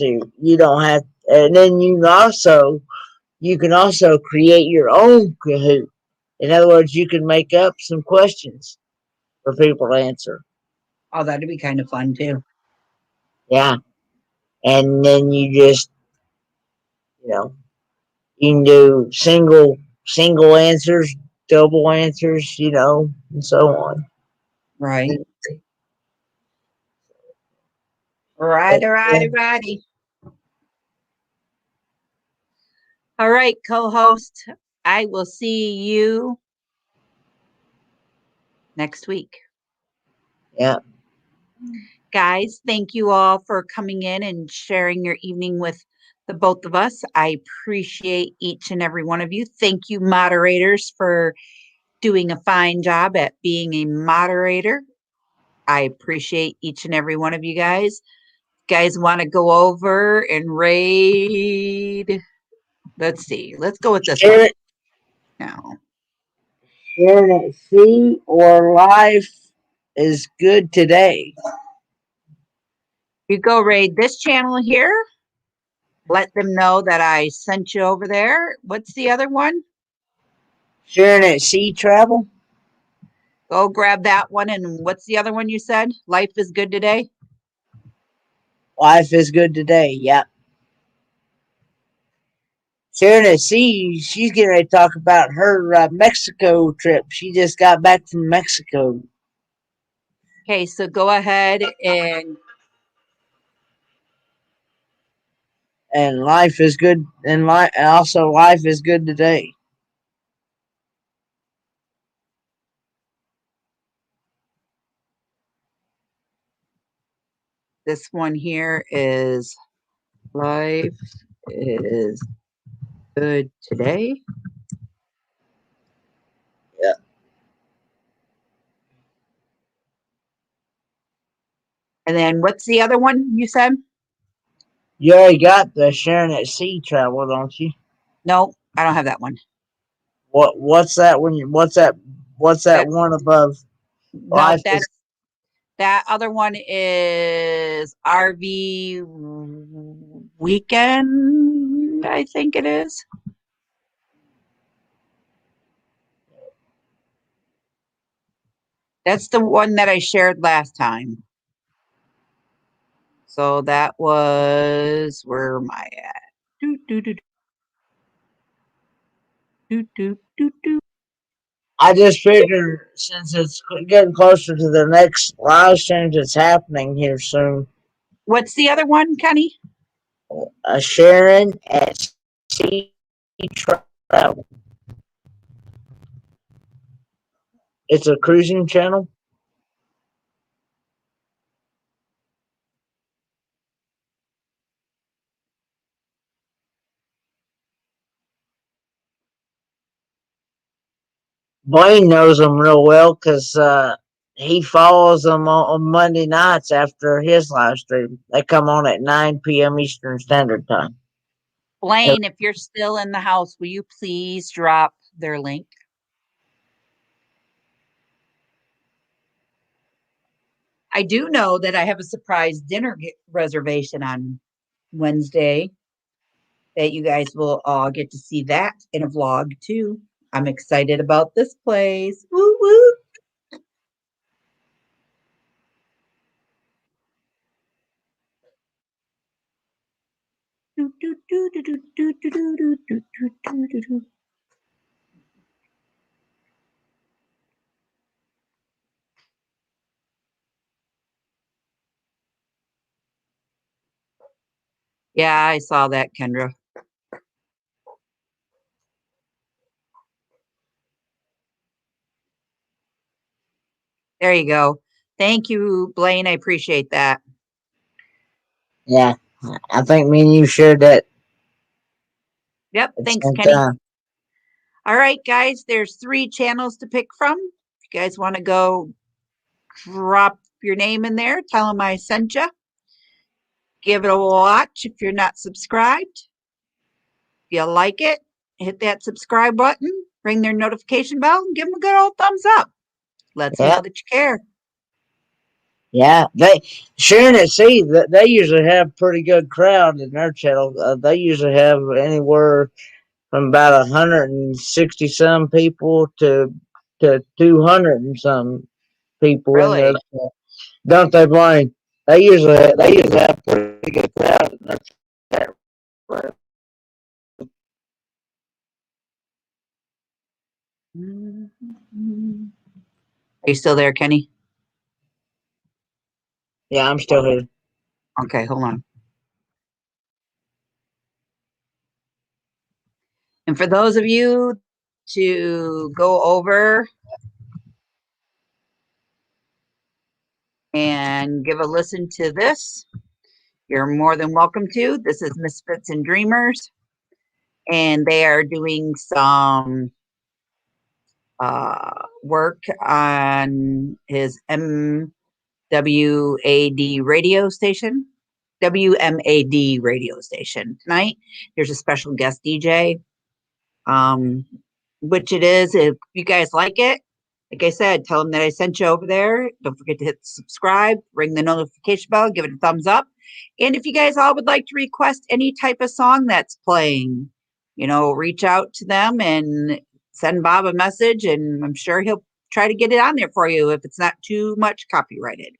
and then you can also create your own Kahoot. In other words, you can make up some questions for people to answer. Oh, that'd be kind of fun too. Yeah. And then you know, you can do single answers, double answers, and so on. Right. And, Righty, righty, righty. All right, co-host. I will see you next week. yeah. Guys, thank you all for coming in and sharing your evening with the both of us. I appreciate each and every one of you. Thank you, moderators, for doing a fine job at being a moderator. I appreciate each and every one of you guys. Guys want to go over and raid? Let's see. Let's go with this one Share it, now. share it at sea or life is good today. You go raid this channel here. Let them know that I sent you over there. What's the other one? Sharing at sea travel. Go grab that one. And what's the other one you said? Life is good today. Life is good today. Yeah. Sharon at sea, she's getting ready to talk about her Mexico trip. She just got back from Mexico. Okay, so go ahead and And life is good, and also life is good today. this one here is life is good today. Yeah. And then what's the other one you said? You already got the Sharon at sea travel, don't you? No, I don't have that one. What's that when you what's that That one above no, life is that other one is RV weekend, I think it is. That's the one that I shared last time. So that was where am I at? Do, do, do, do, do, do, do. I just figured since it's getting closer to the next live stream that's happening here soon, What's the other one, Kenny? Sharon at sea travel. It's a cruising channel. Blaine knows them real well because he follows them on Monday nights after his live stream. They come on at 9 p.m. Eastern Standard Time. Blaine, if you're still in the house, will you please drop their link? I do know that I have a surprise dinner reservation on Wednesday that you guys will all get to see that in a vlog too. I'm excited about this place. Woo woo. Yeah, I saw that, Kendra. There you go. Thank you, Blaine. I appreciate that. Yeah, I think me and you shared that Yep. at the Thanks, same Kenny. time. All right, guys, there's 3 channels to pick from. If you guys want to go drop your name in there, tell them I sent you. Give it a watch if you're not subscribed. If you like it, hit that subscribe button, ring their notification bell, and give them a good old thumbs up. Let's Yeah, know that you care. yeah. They Sharon at sea. They usually have pretty good crowd in their channel. They usually have anywhere from about 160 some people to 200 and some people in there. Really? Don't they, Blaine? They usually have pretty good crowd in their chat room. Are you still there, Kenny? Yeah, I'm still here. Okay, hold on. And for those of you to go over and give a listen to this, you're more than welcome to. This is Misfits and Dreamers, and they are doing some work on his MWAD radio station. WMAD radio station tonight. There's a special guest DJ, which it is. If you guys like it, like I said, tell them that I sent you over there. Don't forget to hit subscribe, ring the notification bell, give it a thumbs up. And if you guys all would like to request any type of song that's playing, reach out to them and send Bob a message, and I'm sure he'll try to get it on there for you if it's not too much copyrighted.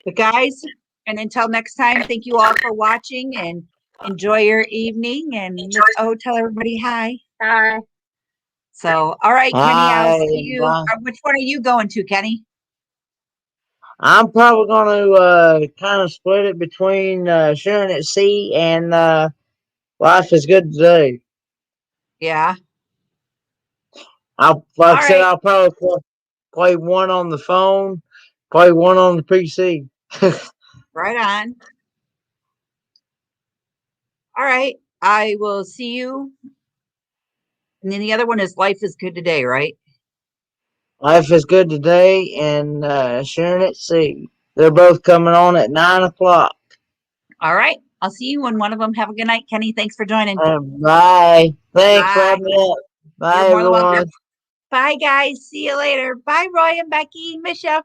But guys, and until next time, thank you all for watching and enjoy your evening. And tell everybody hi. Hi. So, all right, Kenny, I'll Hi. see you. Bye. Which one are you going to, Kenny? I'm probably going to kind of split it between Sharing at Sea and Life is Good Today. Yeah. Like All I said, right. I'll probably play one on the phone, play one on the PC. Right on. All right. I will see you. And then the other one is Life is Good Today, right? Life is Good Today and Sharing at Sea. They're both coming on at 9 o'clock. All right. I'll see you in one of them. Have a good night, Kenny. Thanks for joining. Bye. Thanks for Bye. having me up. You're Bye, more than welcome. everyone. Bye, guys. See you later. Bye, Roy and Becky. Miss ya.